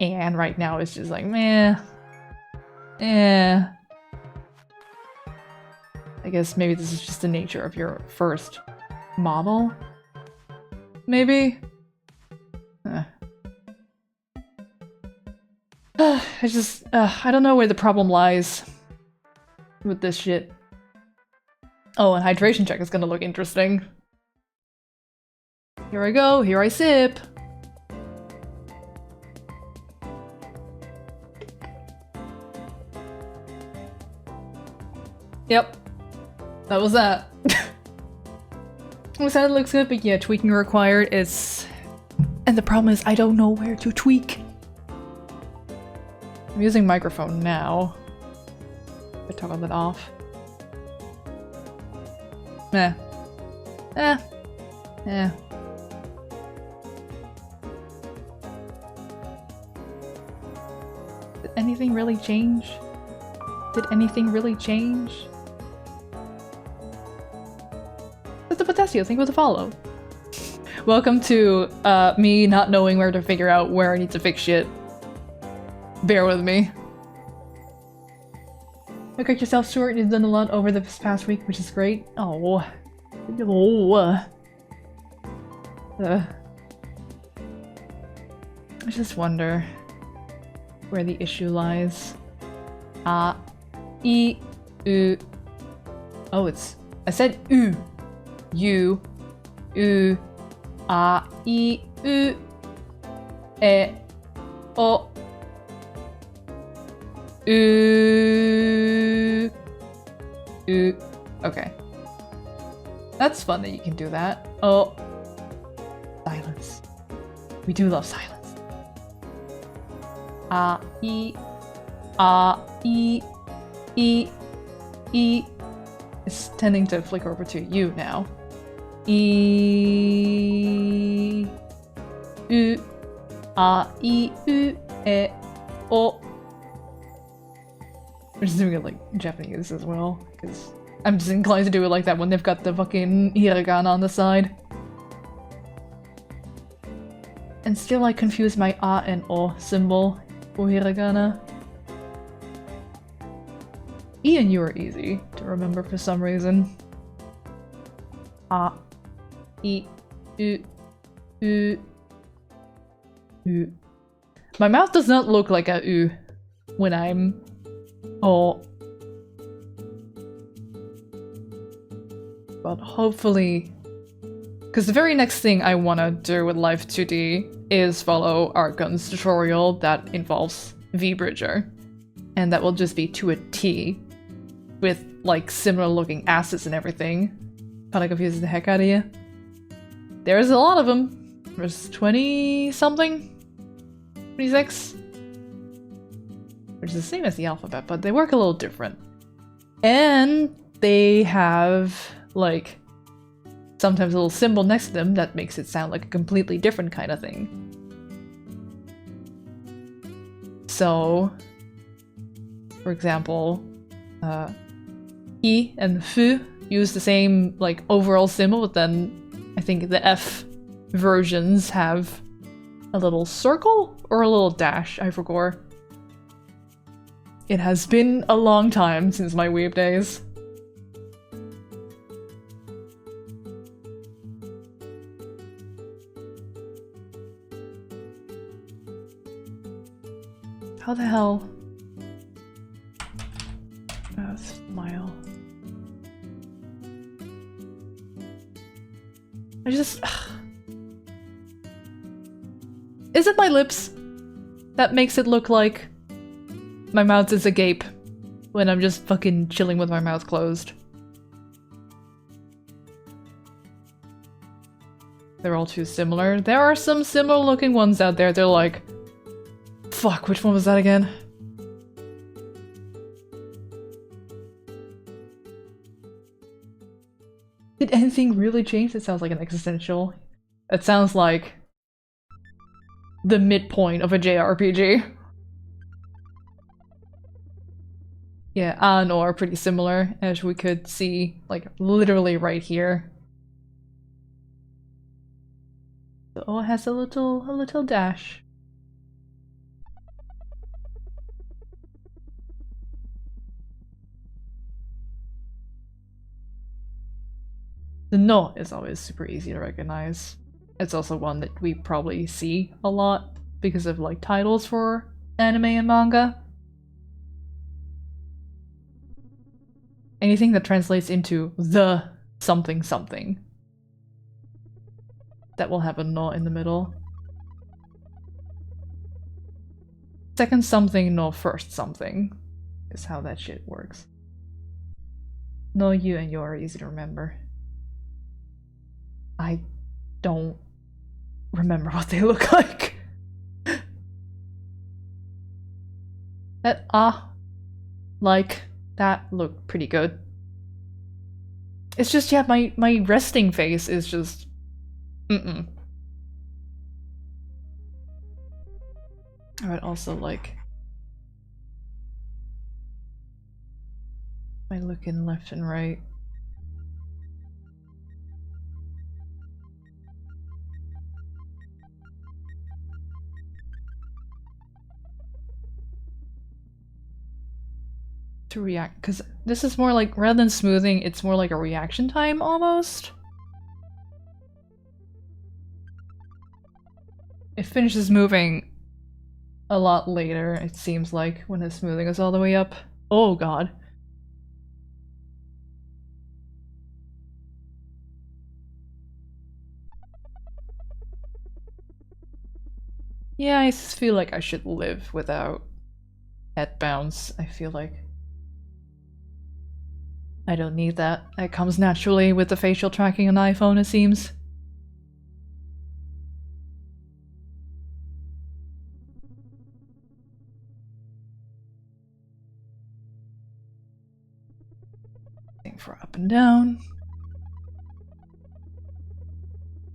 And right now it's just like, meh. Eh. I guess maybe this is just the nature of your first model? Maybe? I don't know where the problem lies with this shit. Oh, and hydration check is gonna look interesting. Here I go, here I sip. Yep. That was that. I said it looks good, but yeah, tweaking required is... And the problem is I don't know where to tweak. I'm using microphone now. I toggle that off. Eh. Eh. Eh. Did anything really change? Did anything really change? That's the Potasio, thank you for the follow. Welcome to me not knowing where to figure out where I need to fix shit. Bear with me. Look at yourself, Stuart. You've done a lot over this past week, which is great. Oh. Oh. I just wonder where the issue lies. I, U. Oh, it's... I said U. U. U. I, U. E. O. Ooh. Ooh. Okay. That's fun that you can do that. Oh. Silence. We do love silence. E. E. E. E. It's tending to flicker over to you now. E. U. E. U. E. O. We're just doing it like Japanese as well, because I'm just inclined to do it like that when they've got the fucking hiragana on the side. And still I confuse my A and O symbol for hiragana. E and U are easy to remember for some reason. A, E, U, U, U. My mouth does not look like a U when I'm... Oh. But hopefully... Because the very next thing I want to do with Live2D is follow Archon's tutorial that involves V-Bridger. And that will just be to a T, with like similar looking assets and everything. Kinda confuses the heck out of you. There's a lot of them. There's 20 something? 26? Which is the same as the alphabet, but they work a little different. And they have, like, sometimes a little symbol next to them that makes it sound like a completely different kind of thing. So, for example, I and Fu use the same, like, overall symbol, but then I think the F versions have a little circle or a little dash, I forgot. It has been a long time since my weeb days. How the hell? Oh, smile. I just... Is it my lips that makes it look like my mouth is agape when I'm just fucking chilling with my mouth closed? They're all too similar. There are some similar looking ones out there. They're like... Fuck, which one was that again? Did anything really change? It sounds like an existential. It sounds like the midpoint of a JRPG. Yeah, Ano are pretty similar, as we could see, like, literally right here. The O has a little dash. The no is always super easy to recognize. It's also one that we probably see a lot because of like titles for anime and manga. Anything that translates into the something something that will have a no in the middle. Second something, no first something is how that shit works. No, you and you are easy to remember. I don't remember what they look like. That like that looked pretty good. It's just, yeah, my resting face is just I would also like by looking left and right. To react, because this is more like, rather than smoothing, it's more like a reaction time almost. It finishes moving a lot later, it seems like, when the smoothing is all the way up. Oh god. Yeah, I feel like I should live without head bounce. I feel like I don't need that. It comes naturally with the facial tracking on iPhone, it seems. Same for up and down.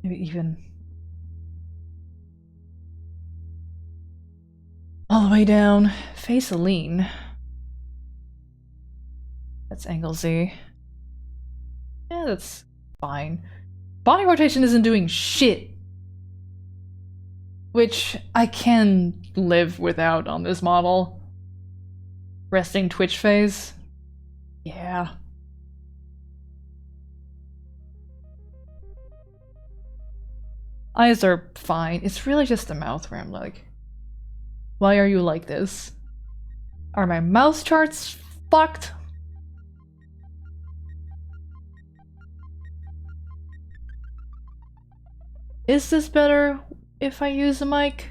Maybe even all the way down. Face a lean. That's angle Z. Yeah, that's fine. Body rotation isn't doing shit. Which I can live without on this model. Resting twitch phase. Yeah. Eyes are fine. It's really just the mouth where I'm like, why are you like this? Are my mouse charts fucked? Is this better if I use a mic?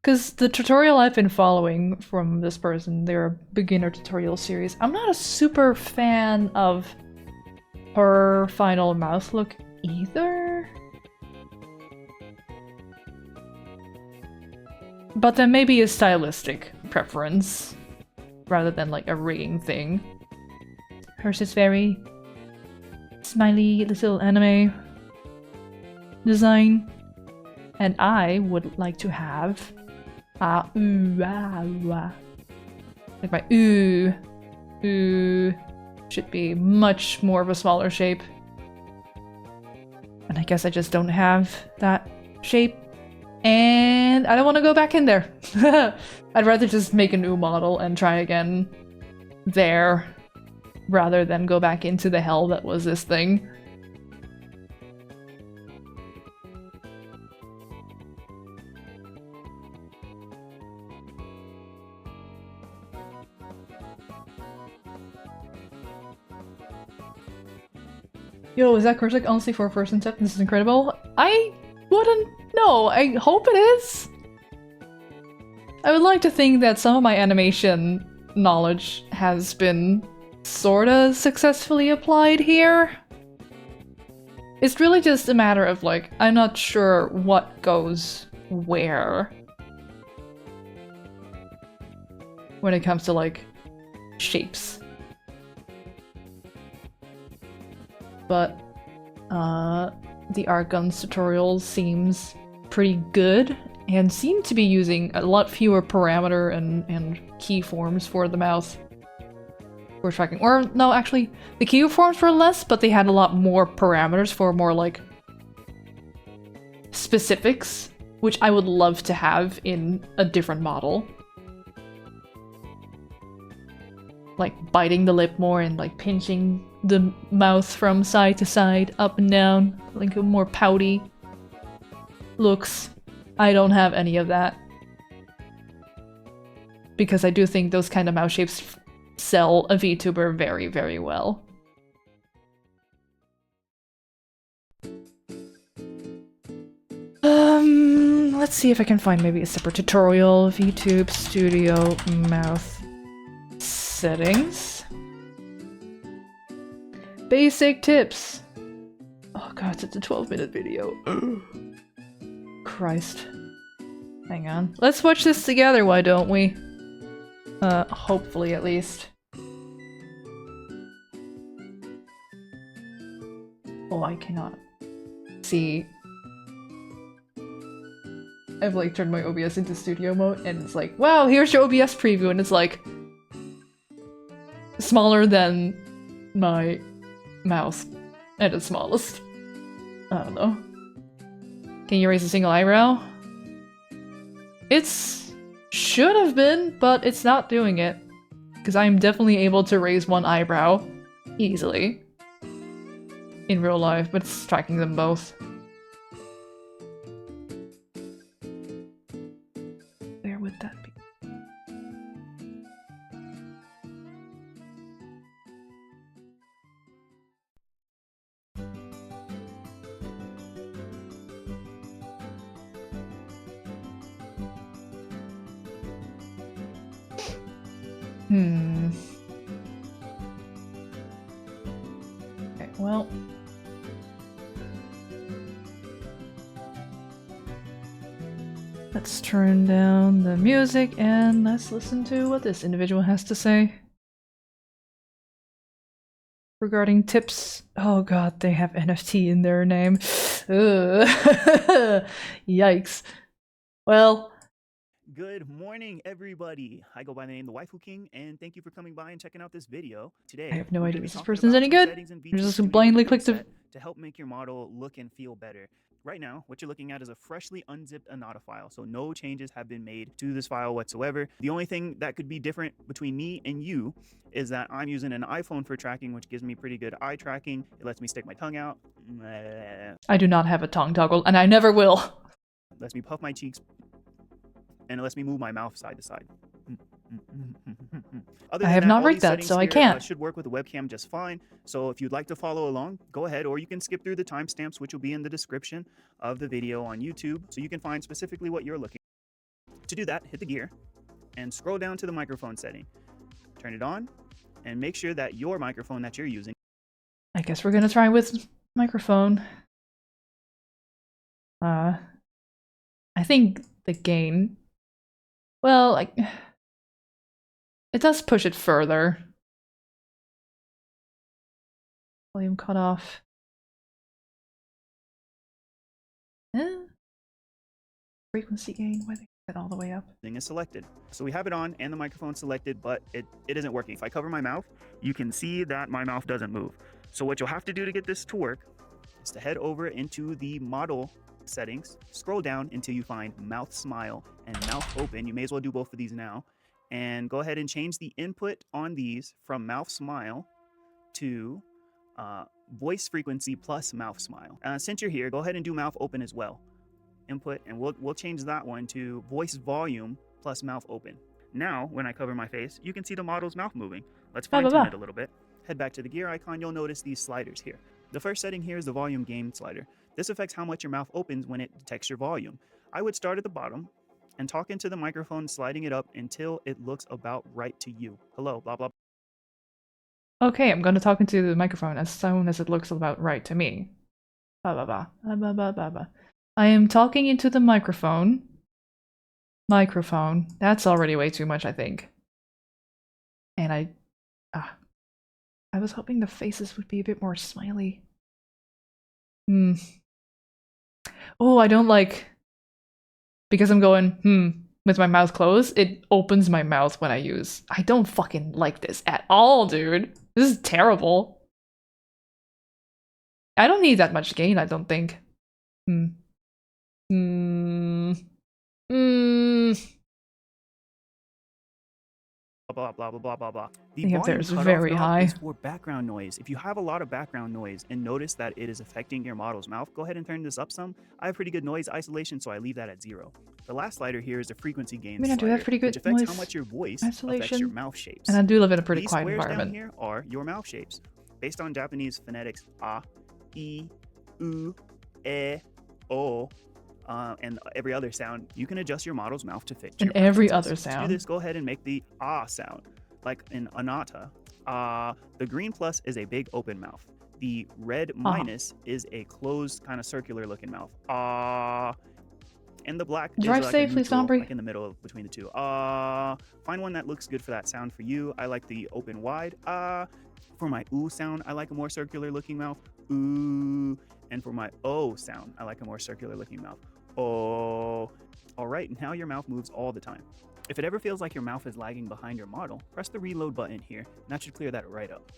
Because the tutorial I've been following from this person, their beginner tutorial series, I'm not a super fan of her final mouse look either. But that may be a stylistic preference rather than like a rigging thing. Hers is very smiley little anime design. And I would like to have like my ooh should be much more of a smaller shape. And I guess I just don't have that shape. And I don't want to go back in there. I'd rather just make a new model and try again there rather than go back into the hell that was this thing. Yo, is that correct? Honestly, for a first step, this is incredible. I wouldn't know. I hope it is. I would like to think that some of my animation knowledge has been sorta successfully applied here. It's really just a matter of like, I'm not sure what goes where when it comes to like shapes. But the art guns tutorial seems pretty good and seem to be using a lot fewer parameter and keyforms for the mouth for tracking. Or no, actually, the keyforms were less, but they had a lot more parameters for more like specifics, which I would love to have in a different model. Like biting the lip more and like pinching the mouth from side to side, up and down, like a more pouty looks. I don't have any of that. Because I do think those kind of mouth shapes sell a VTuber very, very well. Let's see if I can find maybe a separate tutorial. VTube Studio mouth settings. Basic tips. Oh god, it's a 12-minute video. Christ. Hang on. Let's watch this together, why don't we? Hopefully at least. Oh, I cannot see. I've like turned my OBS into studio mode and it's like, wow, here's your OBS preview, and it's like smaller than my mouse at its smallest. I don't know. Can you raise a single eyebrow? It's should have been, but it's not doing it. Because I'm definitely able to raise one eyebrow easily in real life, but it's tracking them both. Where would that be? Okay, well. Let's turn down the music and let's listen to what this individual has to say. Regarding tips. Oh god, they have NFT in their name. Yikes. Well. Good morning, everybody. I go by the name The Waifu King, and thank you for coming by and checking out this video. Today, I have no idea if this person's any good. I just blindly clicked to help make your model look and feel better. Right now, what you're looking at is a freshly unzipped Animator file, so no changes have been made to this file whatsoever. The only thing that could be different between me and you is that I'm using an iPhone for tracking, which gives me pretty good eye tracking. It lets me stick my tongue out. I do not have a tongue toggle, and I never will. Lets me puff my cheeks, and it lets me move my mouth side to side. I have not rigged that, so I can't. Should work with the webcam just fine. So if you'd like to follow along, go ahead, or you can skip through the timestamps, which will be in the description of the video on YouTube, so you can find specifically what you're looking for. To do that, hit the gear and scroll down to the microphone setting. Turn it on and make sure that your microphone that you're using. I guess we're gonna try with microphone. I think the gain. Well, like. It does push it further. Volume cutoff. Frequency gain, why they get all the way up? Thing is selected. So we have it on and the microphone selected, but it isn't working. If I cover my mouth, you can see that my mouth doesn't move. So what you'll have to do to get this to work is to head over into the model settings, scroll down until you find mouth smile and mouth open. You may as well do both of these now. And go ahead and change the input on these from mouth smile to voice frequency plus mouth smile. Since you're here, go ahead and do mouth open as well. Input, and we'll change that one to voice volume plus mouth open. Now, when I cover my face, you can see the model's mouth moving. Let's fine tune it a little bit. Head back to the gear icon, you'll notice these sliders here. The first setting here is the volume gain slider. This affects how much your mouth opens when it detects your volume. I would start at the bottom and talk into the microphone, sliding it up until it looks about right to you. Hello, blah, blah. Okay, I'm gonna talk into the microphone as soon as it looks about right to me. Ba ba ba. Ba ba ba ba ba. I am talking into the microphone. Microphone. That's already way too much, I think. And I was hoping the faces would be a bit more smiley. Oh, I don't like... Because I'm going, with my mouth closed, it opens my mouth when I use. I don't fucking like this at all, dude. This is terrible. I don't need that much gain, I don't think. Blah, blah, blah, blah, blah, blah. The I think up there volume is cutoff very knob high. is for background noise. If you have a lot of background noise and notice that it is affecting your model's mouth, go ahead and turn this up some. I have pretty good noise isolation, so I leave that at 0. The last slider here is the frequency gain I mean, I do have pretty good which affects noise how much your voice isolation, affects your mouth shapes. And I do live in a pretty These quiet squares environment. down here are your mouth shapes. Based on Japanese phonetics, a, i, u, e, o, and every other sound, you can adjust your model's mouth to fit your every preferences. other To sound. do this, go ahead and make the ah sound, like in Anata. The green plus is a big open mouth. The red minus is a closed, kind of circular looking mouth. And the black Drive is like safely, a neutral, Stompy. like in the middle between the two. Find one that looks good for that sound for you. I like the open wide. For my ooh sound, I like a more circular looking mouth. Ooh. And for my oh sound, I like a more circular looking mouth. Oh. All right, now your mouth moves all the time. If it ever feels like your mouth is lagging behind your model, press the reload button here, and that should clear that right up.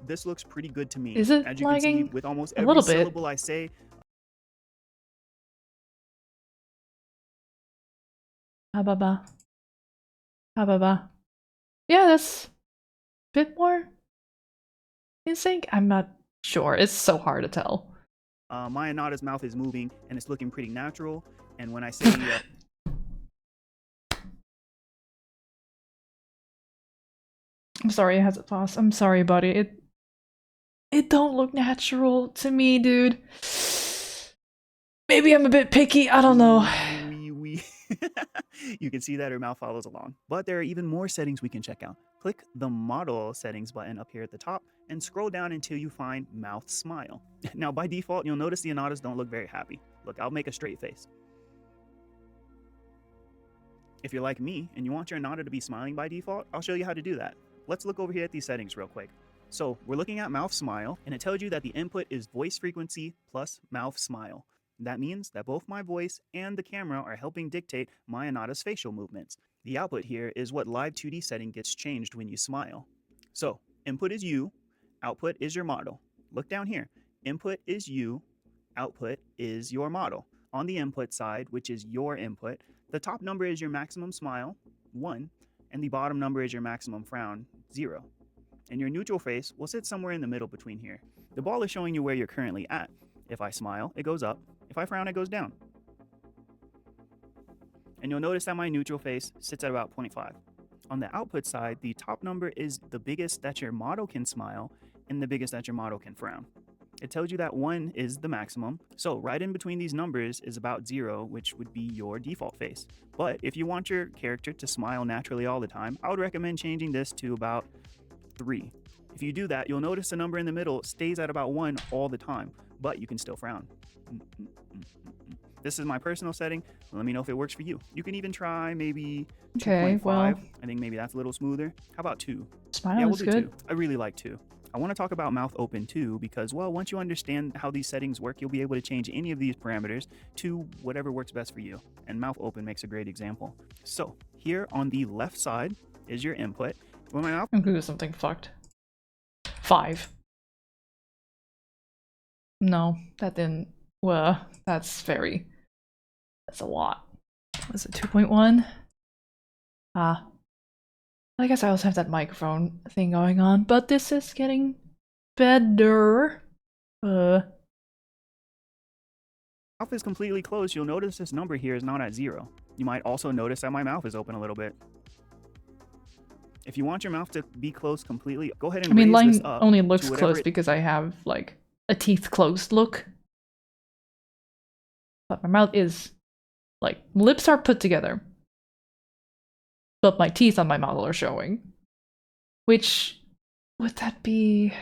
This looks pretty good to me. Is it As you lagging? can see, with almost A every little bit. syllable I say, Hababa. Hababa. Yeah, that's a bit more in sync. I'm not sure. It's so hard to tell. my Anata's mouth is moving, and it's looking pretty natural. And when I say I'm sorry, it has a pause. I'm sorry, buddy. It don't look natural to me, dude. Maybe I'm a bit picky. I don't know. You can see that her mouth follows along. But there are even more settings we can check out. Click the model settings button up here at the top and scroll down until you find mouth smile. Now by default, you'll notice the Anatas don't look very happy. Look, I'll make a straight face. If you're like me and you want your Anata to be smiling by default, I'll show you how to do that. Let's look over here at these settings real quick. So we're looking at mouth smile, and it tells you that the input is voice frequency plus mouth smile. That means that both my voice and the camera are helping dictate my Anata's facial movements. The output here is what Live2D setting gets changed when you smile. So input is you, output is your model. Look down here. Input is you, output is your model. On the input side, which is your input, the top number is your maximum smile, 1, and the bottom number is your maximum frown, 0. And your neutral face will sit somewhere in the middle between here. The ball is showing you where you're currently at. If I smile, it goes up. If I frown, it goes down. And you'll notice that my neutral face sits at about 0.5. On the output side, the top number is the biggest that your model can smile and the biggest that your model can frown. It tells you that 1 is the maximum. So right in between these numbers is about 0, which would be your default face. But if you want your character to smile naturally all the time, I would recommend changing this to about 3. If you do that, you'll notice the number in the middle stays at about 1 all the time, but you can still frown. This is my personal setting. Let me know if it works for you. You can even try maybe 2.5. well. I think maybe that's a little smoother. How about 2? Smile Yeah, we'll is do good. 2. I really like 2. I want to talk about mouth open too, because, well, once you understand how these settings work, you'll be able to change any of these parameters to whatever works best for you. And mouth open makes a great example. So here on the left side is your input. When my mouth I'm gonna do something fucked. 5. No, that didn't. Well, that's a lot. Was it 2.1? I guess I also have that microphone thing going on, but this is getting better. mouth is completely closed, you'll notice this number here is not at 0. You might also notice that my mouth is open a little bit. If you want your mouth to be closed completely, go ahead and I mean, raise line this up only to looks whatever close because I have, like, a teeth closed look. But my mouth is, like, lips are put together. But my teeth on my mouth are showing. Which, would that be...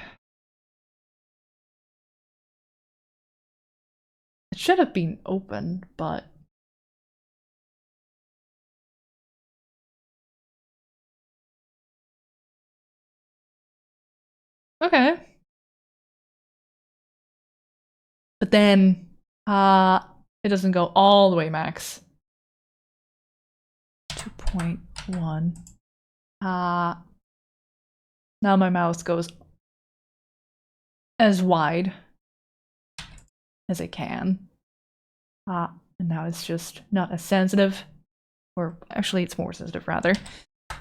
It should have been open, but... Okay. But then, it doesn't go all the way max. 2.1. Now my mouth goes as wide as it can. And now it's just not as sensitive. Or actually, it's more sensitive, rather.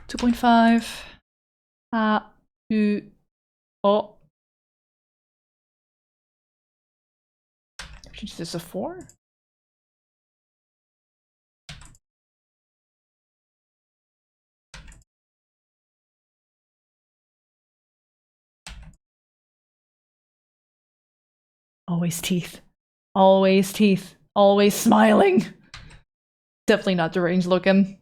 2.5. Oh. Is this a 4? Always teeth. Always teeth. Always smiling. Definitely not deranged looking.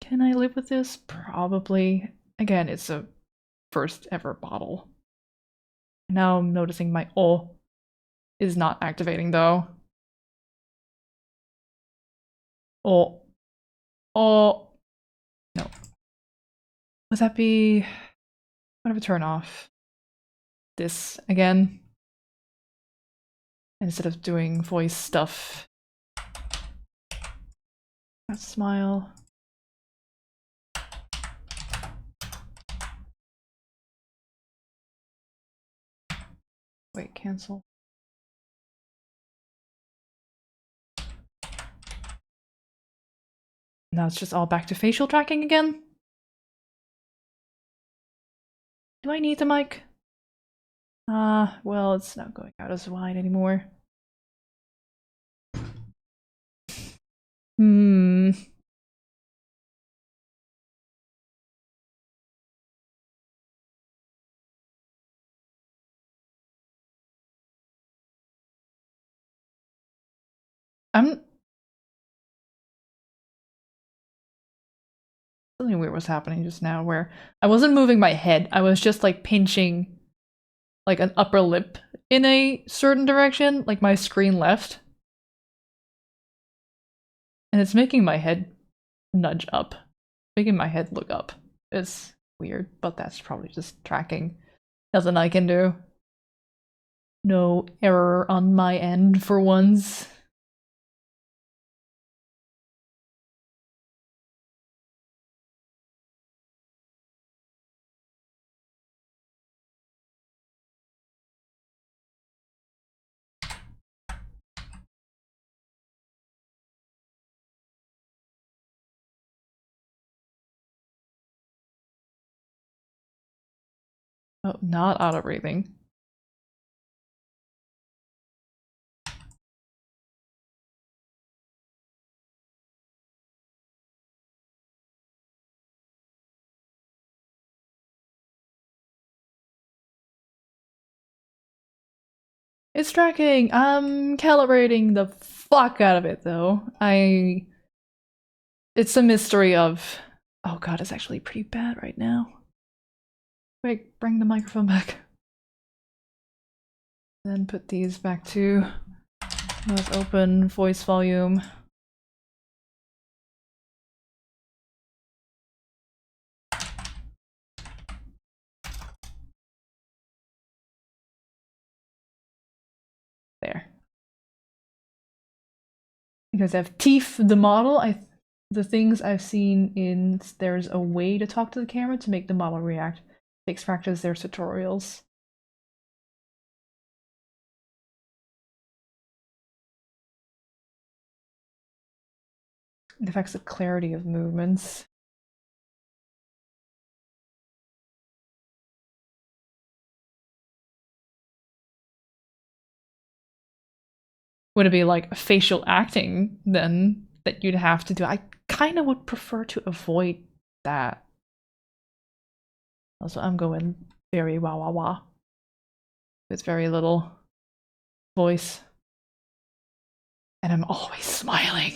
Can I live with this? Probably. Again, it's a first ever bottle. Now I'm noticing my O is not activating though. Oh. Oh. No. Would that be... What if I turn off this again? Instead of doing voice stuff. That smile. Wait, cancel. Now it's just all back to facial tracking again? Do I need the mic? Well, it's not going out as wide anymore. I'm something weird was happening just now where I wasn't moving my head, I was just like pinching like an upper lip in a certain direction, like my screen left. And it's making my head nudge up. Making my head look up. It's weird, but that's probably just tracking. Nothing I can do. No error on my end for once. Oh, not auto breathing. It's tracking. I'm calibrating the fuck out of it though. It's a mystery of... Oh god, it's actually pretty bad right now. Wait, bring the microphone back. Then put these back to mouth open, voice volume. There. Because I have Teeth, the model, the things I've seen in there's a way to talk to the camera to make the model react. Takes practice, there's tutorials. It affects the clarity of movements. would it be like facial acting then that you'd have to do? I kind of would prefer to avoid that. Also, I'm going very wah wah wah with very little voice. And I'm always smiling.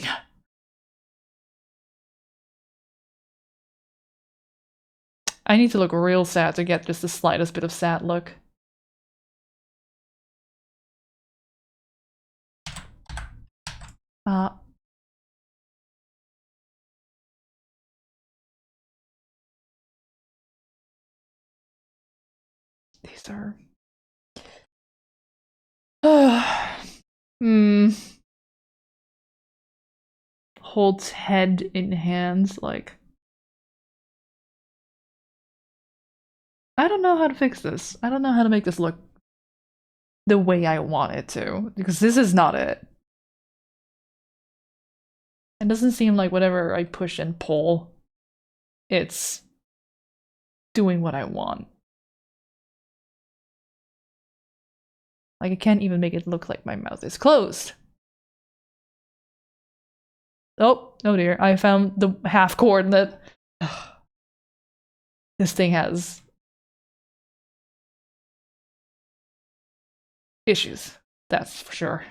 I need to look real sad to get just the slightest bit of sad look. These are... Holds head in hands, like... I don't know how to fix this. I don't know how to make this look the way I want it to, because this is not it. It doesn't seem like whatever I push and pull, it's doing what I want. Like, I can't even make it look like my mouth is closed. Oh dear, I found the half coordinate. This thing has issues, that's for sure.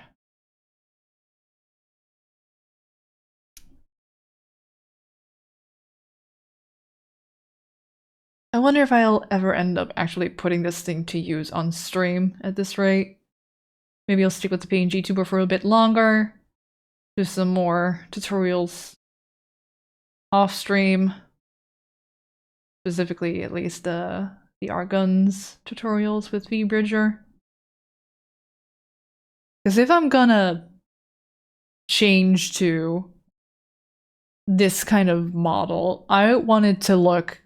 I wonder if I'll ever end up actually putting this thing to use on stream at this rate. Maybe I'll stick with the PNG tuber for a bit longer. Do some more tutorials off stream. Specifically, at least the R-Guns tutorials with VBridger. Because if I'm gonna change to this kind of model, I want it to look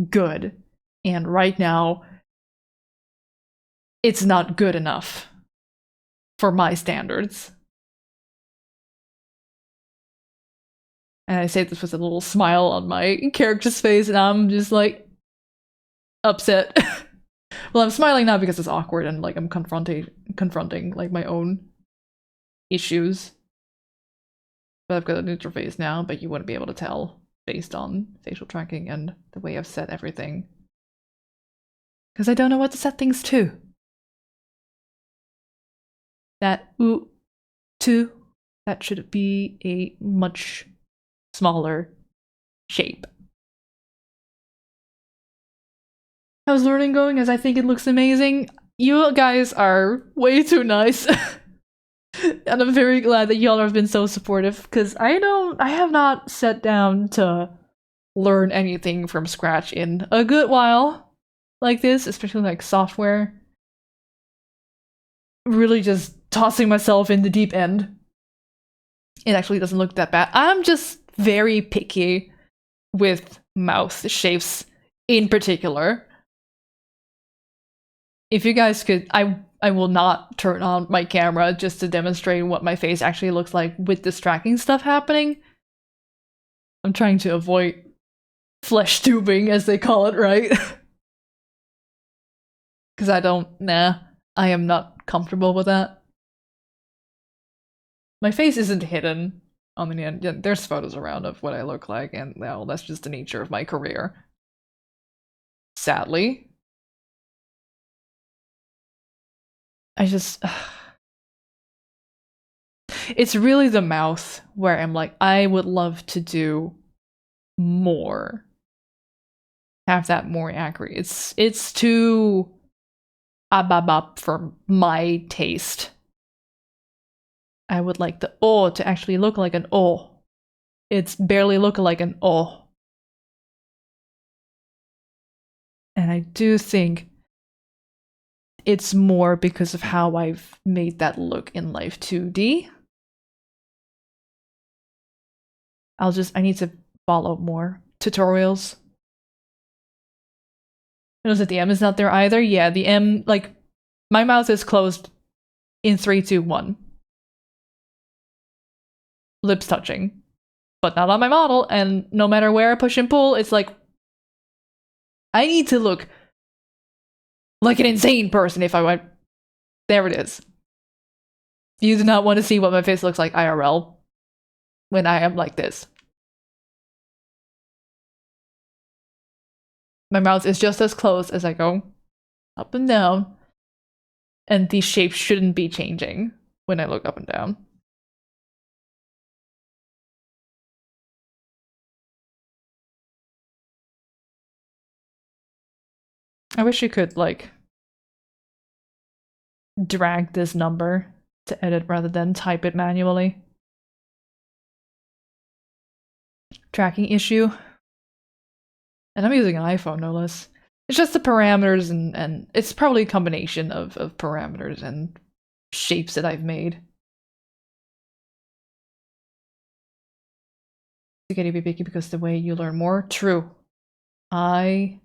good. And right now, it's not good enough for my standards. And I say this with a little smile on my character's face, and I'm just like upset. Well, I'm smiling now because it's awkward and like I'm confronting like my own issues. But I've got a neutral face now, but you wouldn't be able to tell based on facial tracking and the way I've set everything. Because I don't know what to set things to. That to, that should be a much smaller shape. How's learning going? As I think it looks amazing. You guys are way too nice. And I'm very glad that y'all have been so supportive, because I have not sat down to learn anything from scratch in a good while like this, especially like software. Really just tossing myself in the deep end. It actually doesn't look that bad. I'm just very picky with mouth shapes in particular. If you guys could, I will not turn on my camera just to demonstrate what my face actually looks like with this tracking stuff happening. I'm trying to avoid flesh tubing, as they call it, right? Because I am not comfortable with that. My face isn't hidden. I mean, yeah, there's photos around of what I look like, and well, that's just the nature of my career. Sadly. It's really the mouth where I'm like, I would love to do more. Have that more accurate. It's too ababab for my taste. I would like the O to actually look like an O. It's barely looking like an O. And I do think it's more because of how I've made that look in Live2D. I need to follow more tutorials. Notice that the M is not there either. Yeah, the M, like, my mouth is closed in 3, 2, 1. Lips touching. But not on my model, and no matter where I push and pull, it's like, I need to look like an insane person if I went. There it is. You do not want to see what my face looks like IRL when I am like this. My mouth is just as closed as I go up and down, and the shape shouldn't be changing when I look up and down. I wish you could, like, drag this number to edit rather than type it manually. Tracking issue. And I'm using an iPhone, no less. It's just the parameters, and it's probably a combination of parameters and shapes that I've made. To get be picky because the way you learn more. True. I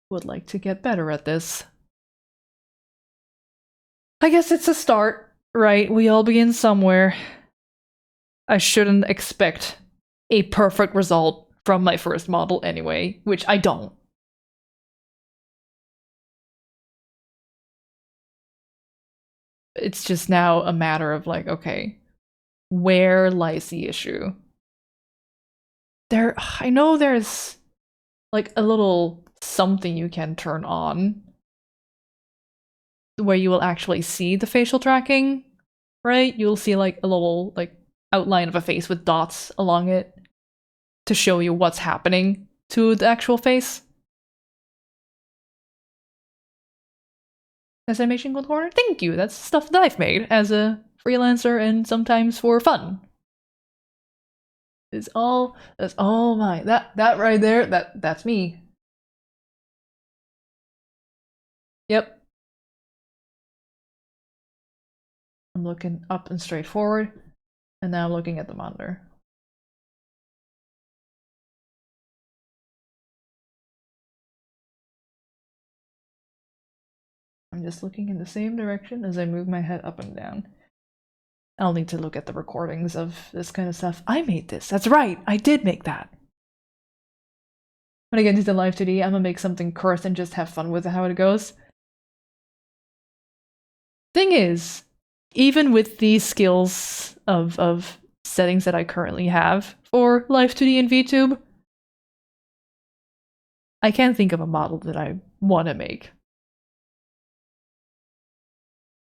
would like to get better at this. I guess it's a start, right? We all begin somewhere. I shouldn't expect a perfect result from my first model anyway, which I don't. It's just now a matter of like, okay, where lies the issue? I know there's like a little something you can turn on where you will actually see the facial tracking, right? You'll see like a little like outline of a face with dots along it to show you what's happening to the actual face. As Animation Gold Corner, thank you. That's stuff that I've made as a freelancer and sometimes for fun. That's all mine. That right there, that's me. Yep. I'm looking up and straight forward, and now I'm looking at the monitor. I'm just looking in the same direction as I move my head up and down. I'll need to look at the recordings of this kind of stuff. I made this. That's right. I did make that. When I get into Live2D, I'm gonna make something cursed and just have fun with how it goes. Thing is, even with these skills of settings that I currently have for Live2D and VTube, I can't think of a model that I want to make.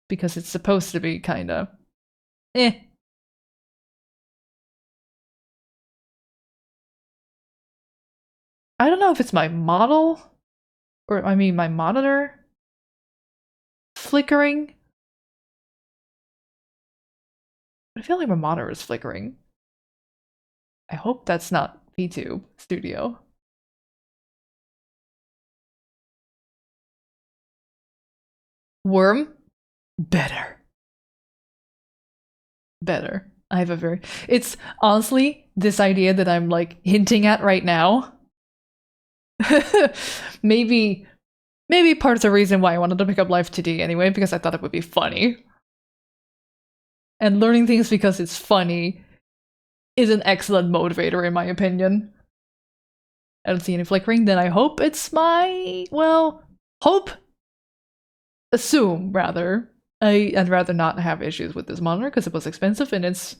Because it's supposed to be kinda I don't know if it's my model, or I mean my monitor flickering. I feel like my monitor is flickering. I hope that's not VTube Studio. Worm? Better. Better. I have a very... It's honestly this idea that I'm like hinting at right now. maybe part of the reason why I wanted to pick up Live2D anyway, because I thought it would be funny. And learning things because it's funny is an excellent motivator in my opinion. I don't see any flickering, then I hope it's my... well, assume rather. I'd rather not have issues with this monitor because it was expensive and it's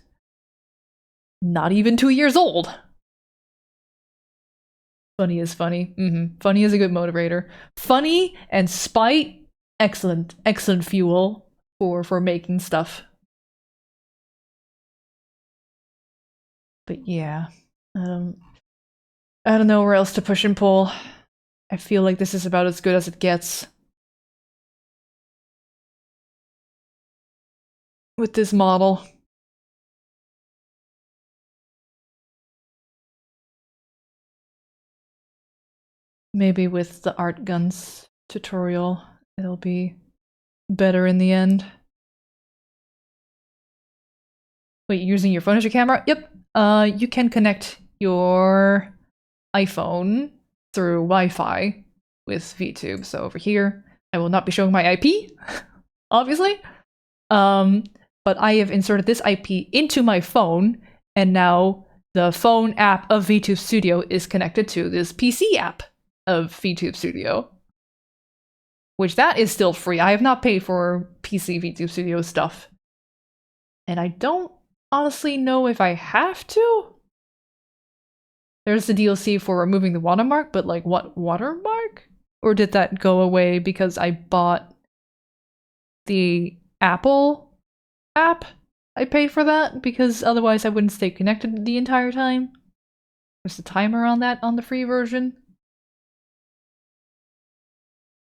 not even 2 years old. Funny is funny. Funny is a good motivator. Funny and spite, excellent fuel for making stuff. But yeah, I don't know where else to push and pull. I feel like this is about as good as it gets. With this model. Maybe with the art guns tutorial, it'll be better in the end. Wait, using your phone as your camera? Yep. You can connect your iPhone through Wi-Fi with VTube. So over here, I will not be showing my IP, obviously. But I have inserted this IP into my phone, and now the phone app of VTube Studio is connected to this PC app of VTube Studio. which that is still free. I have not paid for PC VTube Studio stuff. And I don't honestly know if I have to. There's the DLC for removing the watermark, but like what watermark? Or did that go away because I bought the Apple app? I paid for that because otherwise I wouldn't stay connected the entire time. There's a timer on that on the free version.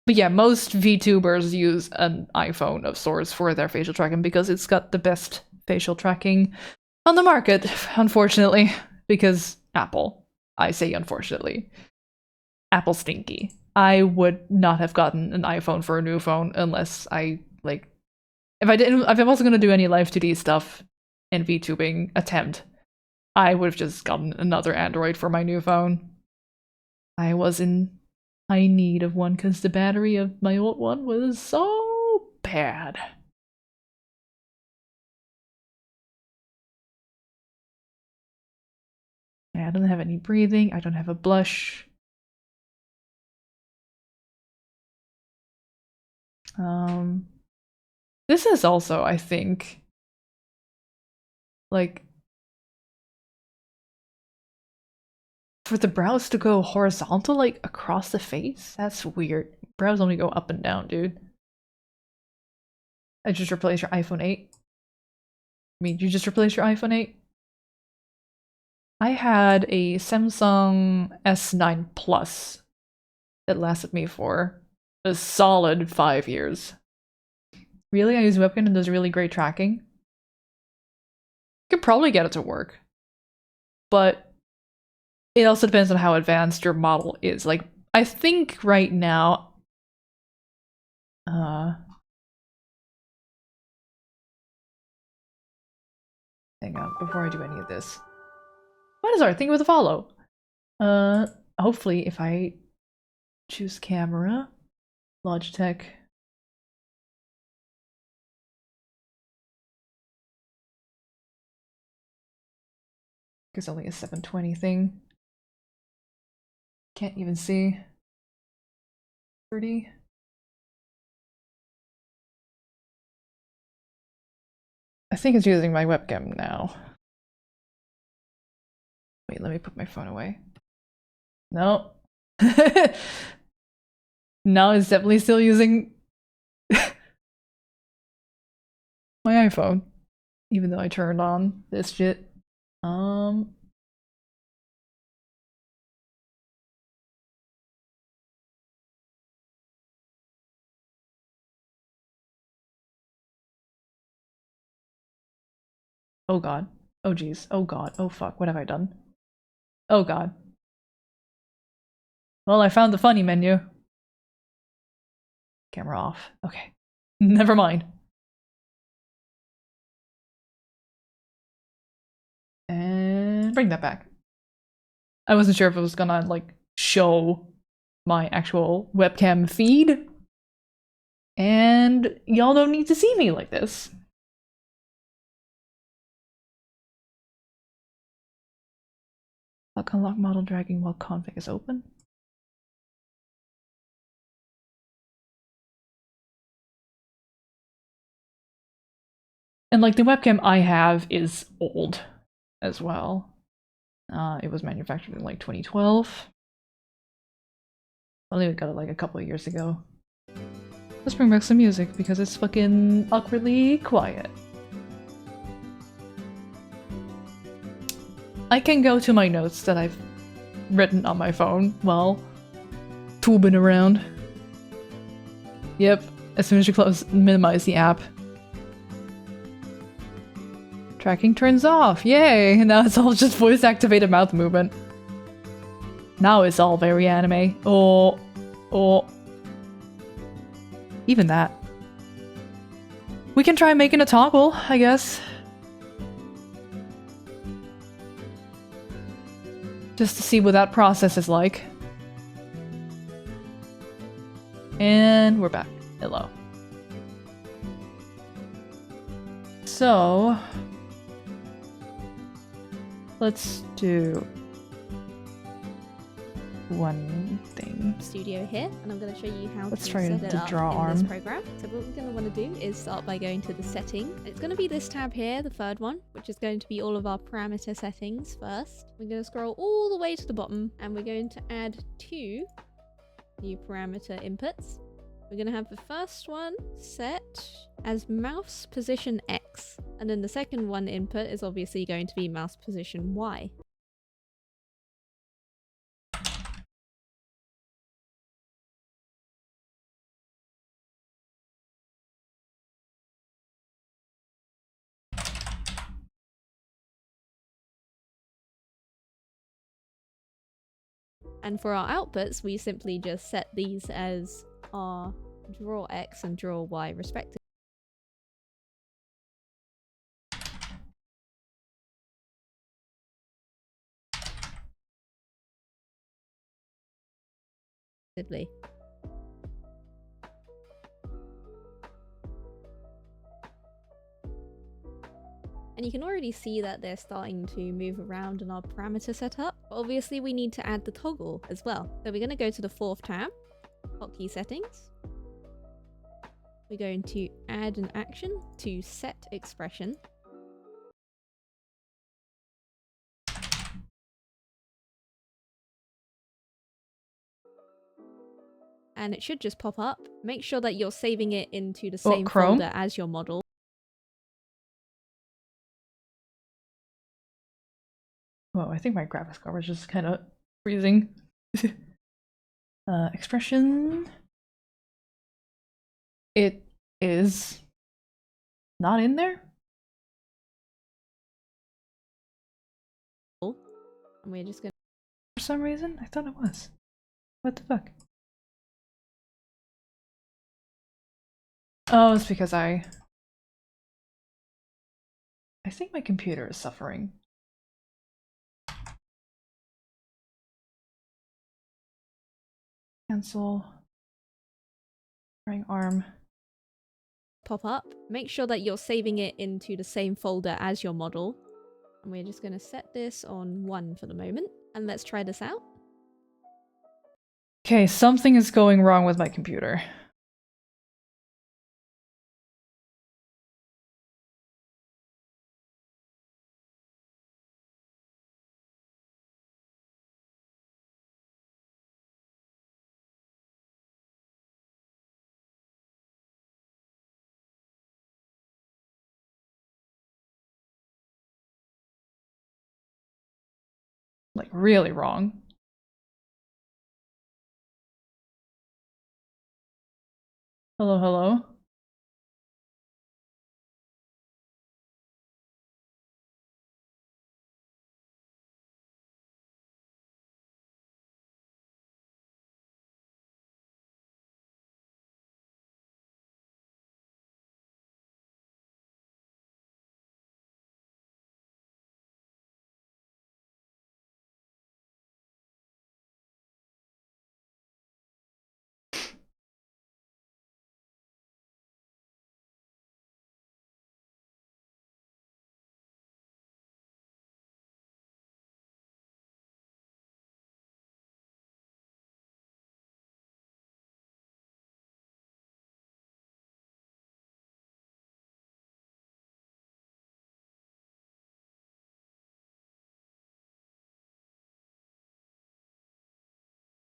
But yeah, most VTubers use an iPhone of sorts for their facial tracking because it's got the best facial tracking on the market, unfortunately. Because Apple. I say unfortunately. Apple's stinky. I would not have gotten an iPhone for a new phone unless I, like... If I wasn't gonna do any Live2D stuff and VTubing attempt, I would have just gotten another Android for my new phone. I was in high need of one because the battery of my old one was so bad. I don't have any breathing. I don't have a blush. This is also, I think, like, for the brows to go horizontal, like, across the face? That's weird. Brows only go up and down, dude. I just replaced your iPhone 8. I mean, you just replaced your iPhone 8? I had a Samsung S9 Plus that lasted me for a solid 5 years. Really? I use webcam and does really great tracking. Could probably get it to work. But it also depends on how advanced your model is. Like, I think right now... hang on, before I do any of this. What is our thing with the follow? Hopefully if I choose camera, Logitech... It's only a 720 thing. Can't even see. 30. I think it's using my webcam now. Wait, let me put my phone away. No. No, it's definitely still using my iPhone. Even though I turned on this shit. Oh god. Oh jeez. Oh god. Oh fuck. What have I done? Oh god. Well, I found the funny menu. Camera off. Okay. Never mind. And bring that back. I wasn't sure if it was gonna, like, show my actual webcam feed. And y'all don't need to see me like this. Lock unlock model dragging while config is open. And like the webcam I have is old as well. It was manufactured in like 2012. I only got it like a couple of years ago. Let's bring back some music because it's fucking awkwardly quiet. I can go to my notes that I've written on my phone while toobing around. Yep, as soon as you minimize the app. Tracking turns off, yay! Now it's all just voice activated mouth movement. Now it's all very anime. Oh. Even that. We can try making a toggle, I guess. Just to see what that process is like. And we're back. Hello. So... let's do one thing. Studio here, and I'm going to show you how Let's to try set it to up draw in arm. this program. So what we're going to want to do is start by going to the setting. It's going to be this tab here, the third one, which is going to be all of our parameter settings first. We're going to scroll all the way to the bottom, and we're going to add 2 new parameter inputs. We're going to have the first one set as mouse position X, and then the second one input is obviously going to be mouse position Y. And for our outputs, we simply just set these as our draw X and draw Y respectively. And you can already see that they're starting to move around in our parameter setup. But obviously we need to add the toggle as well. So we're going to go to the 4th tab, hotkey settings. We're going to add an action to set expression. And it should just pop up. Make sure that you're saving it into the same Chrome? folder as your model. Whoa, I think my graphics card was just kind of freezing. Expression. It is not in there? And we're just going For some reason? I thought it was. What the fuck? Oh, it's because I think my computer is suffering. Cancel. Trying arm. pop up. Make sure that you're saving it into the same folder as your model. And we're just going to set this on 1 for the moment. And let's try this out. Okay, something is going wrong with my computer. Like, really wrong. Hello, hello?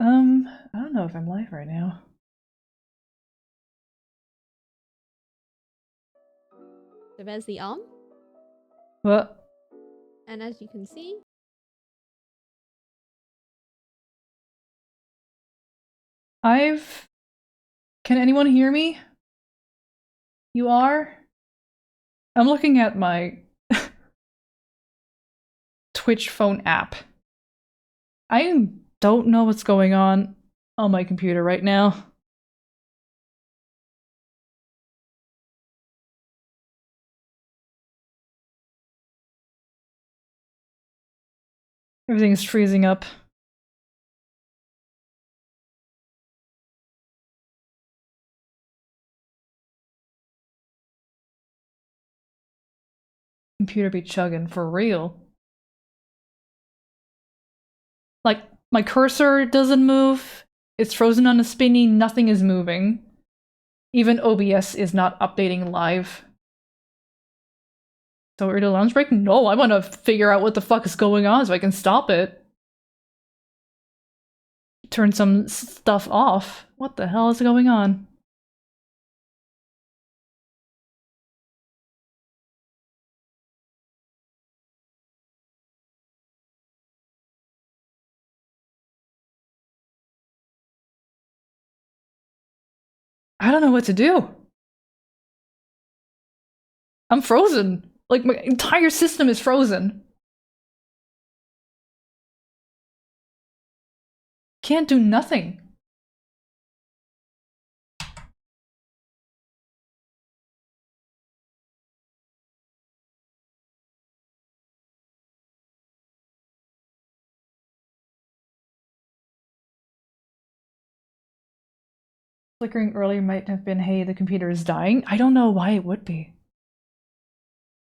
I don't know if I'm live right now. So there's the arm. What? And as you can see, Can anyone hear me? You are? I'm looking at my Twitch phone app. I don't know what's going on my computer right now. Everything is freezing up. Computer be chugging for real. Like, my cursor doesn't move. It's frozen on a spinny, nothing is moving. Even OBS is not updating live. So early lunch break? No, I want to figure out what the fuck is going on so I can stop it. Turn some stuff off. What the hell is going on? I don't know what to do. I'm frozen. Like, my entire system is frozen. Can't do nothing. Flickering earlier might have been, hey, the computer is dying. I don't know why it would be.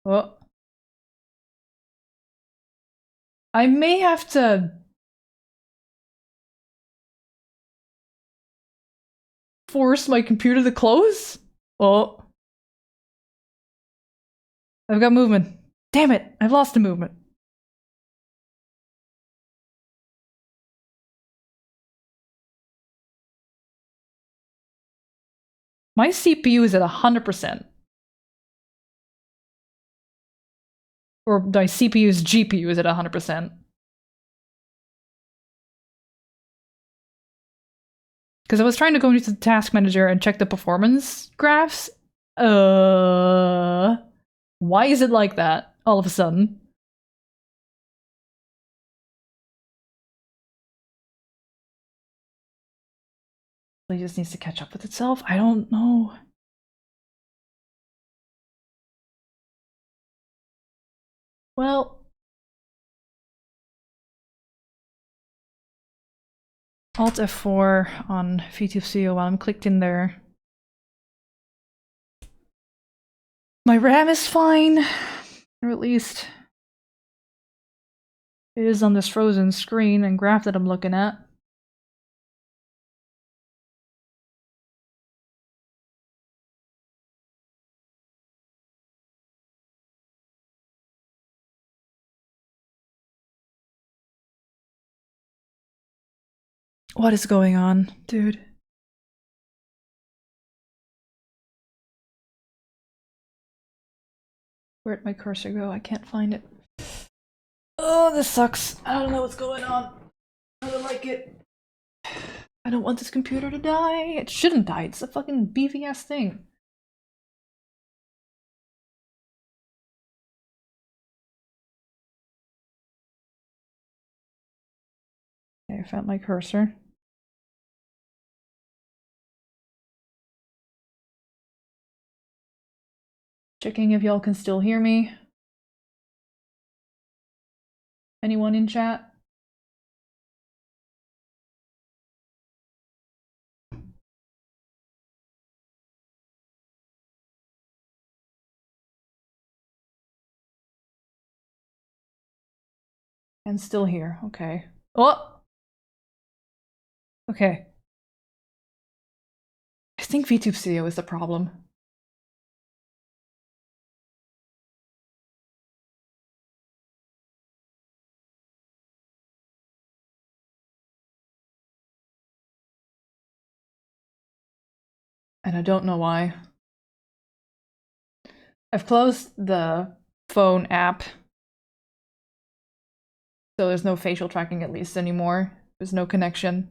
Well, I may have to force my computer to close? Oh. I've got movement. Damn it, I've lost the movement. My CPU is at 100%. Or my CPU's GPU is at 100%. Because I was trying to go into the task manager and check the performance graphs. Why is it like that all of a sudden? It just needs to catch up with itself? I don't know. Well, Alt F4 on V2CO while I'm clicked in there. My RAM is fine, or at least it is on this frozen screen and graph that I'm looking at. What is going on, dude? Where'd my cursor go? I can't find it. Oh, this sucks. I don't know what's going on. I don't like it. I don't want this computer to die. It shouldn't die. It's a fucking beefy ass thing. Okay, I found my cursor. Checking if y'all can still hear me. Anyone in chat? And still here. Okay. Oh! Okay. I think VTube Studio is the problem. And I don't know why. I've closed the phone app. So there's no facial tracking at least anymore. There's no connection.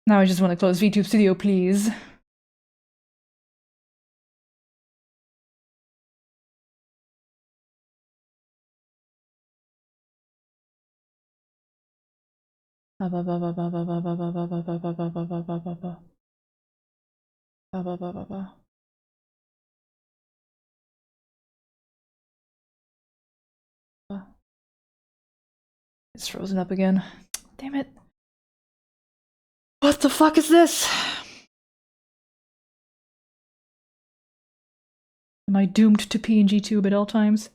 Now I just want to close VTube Studio, please. It's frozen up again. Damn it. What the fuck is this? Am I doomed to PNG tube at all times?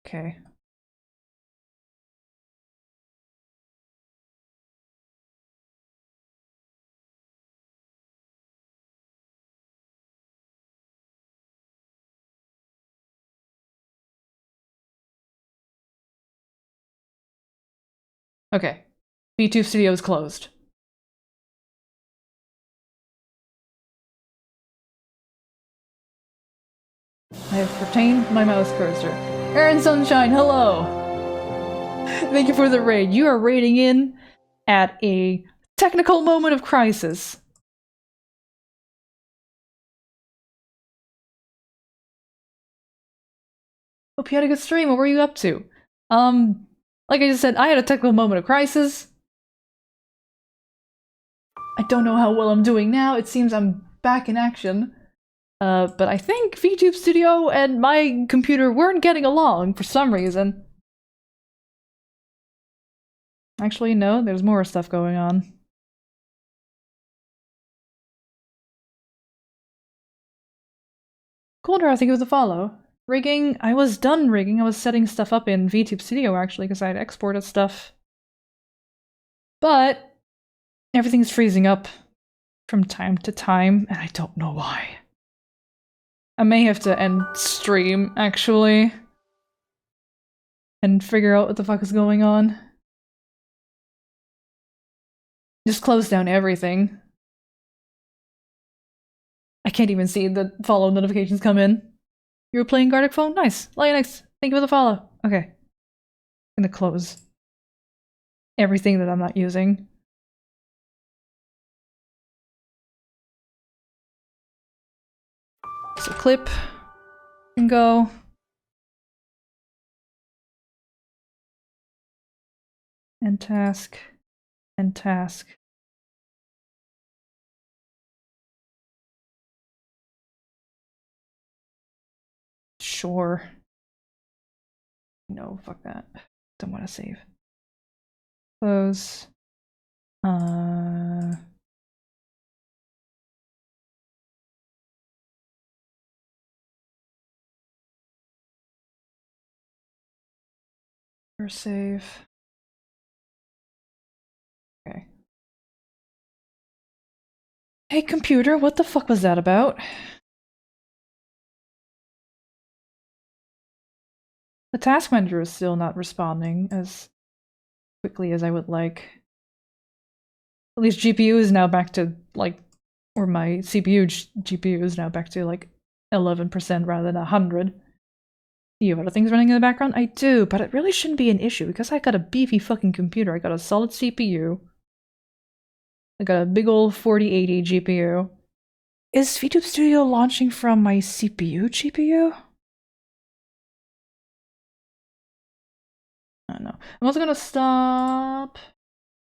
Okay. Okay. V2 Studio is closed. I have retained my mouse cursor. Aaron Sunshine, hello! Thank you for the raid. You are raiding in at a technical moment of crisis. Hope you had a good stream. What were you up to? Like I just said, I had a technical moment of crisis. I don't know how well I'm doing now. It seems I'm back in action. But I think VTube Studio and my computer weren't getting along for some reason. Actually, no, there's more stuff going on. Colder, I think it was a follow. Rigging, I was done rigging. I was setting stuff up in VTube Studio actually because I had exported stuff. But everything's freezing up from time to time, and I don't know why. I may have to end stream, actually, and figure out what the fuck is going on. Just close down everything. I can't even see the follow notifications come in. You were playing Gartic Phone? Nice. Linux, thank you for the follow. Okay. I'm gonna close everything that I'm not using. So clip and go. And task. And task. Sure. No, fuck that. Don't want to save. Close. Or save. Okay. Hey computer, what the fuck was that about? The task manager is still not responding as quickly as I would like. At least GPU is now back to, like, or my CPU GPU is now back to, like, 11% rather than 100. You have other things running in the background? I do, but it really shouldn't be an issue because I got a beefy fucking computer. I got a solid CPU. I got a big old 4080 GPU. Is VTube Studio launching from my CPU GPU? I don't know. I'm also gonna stop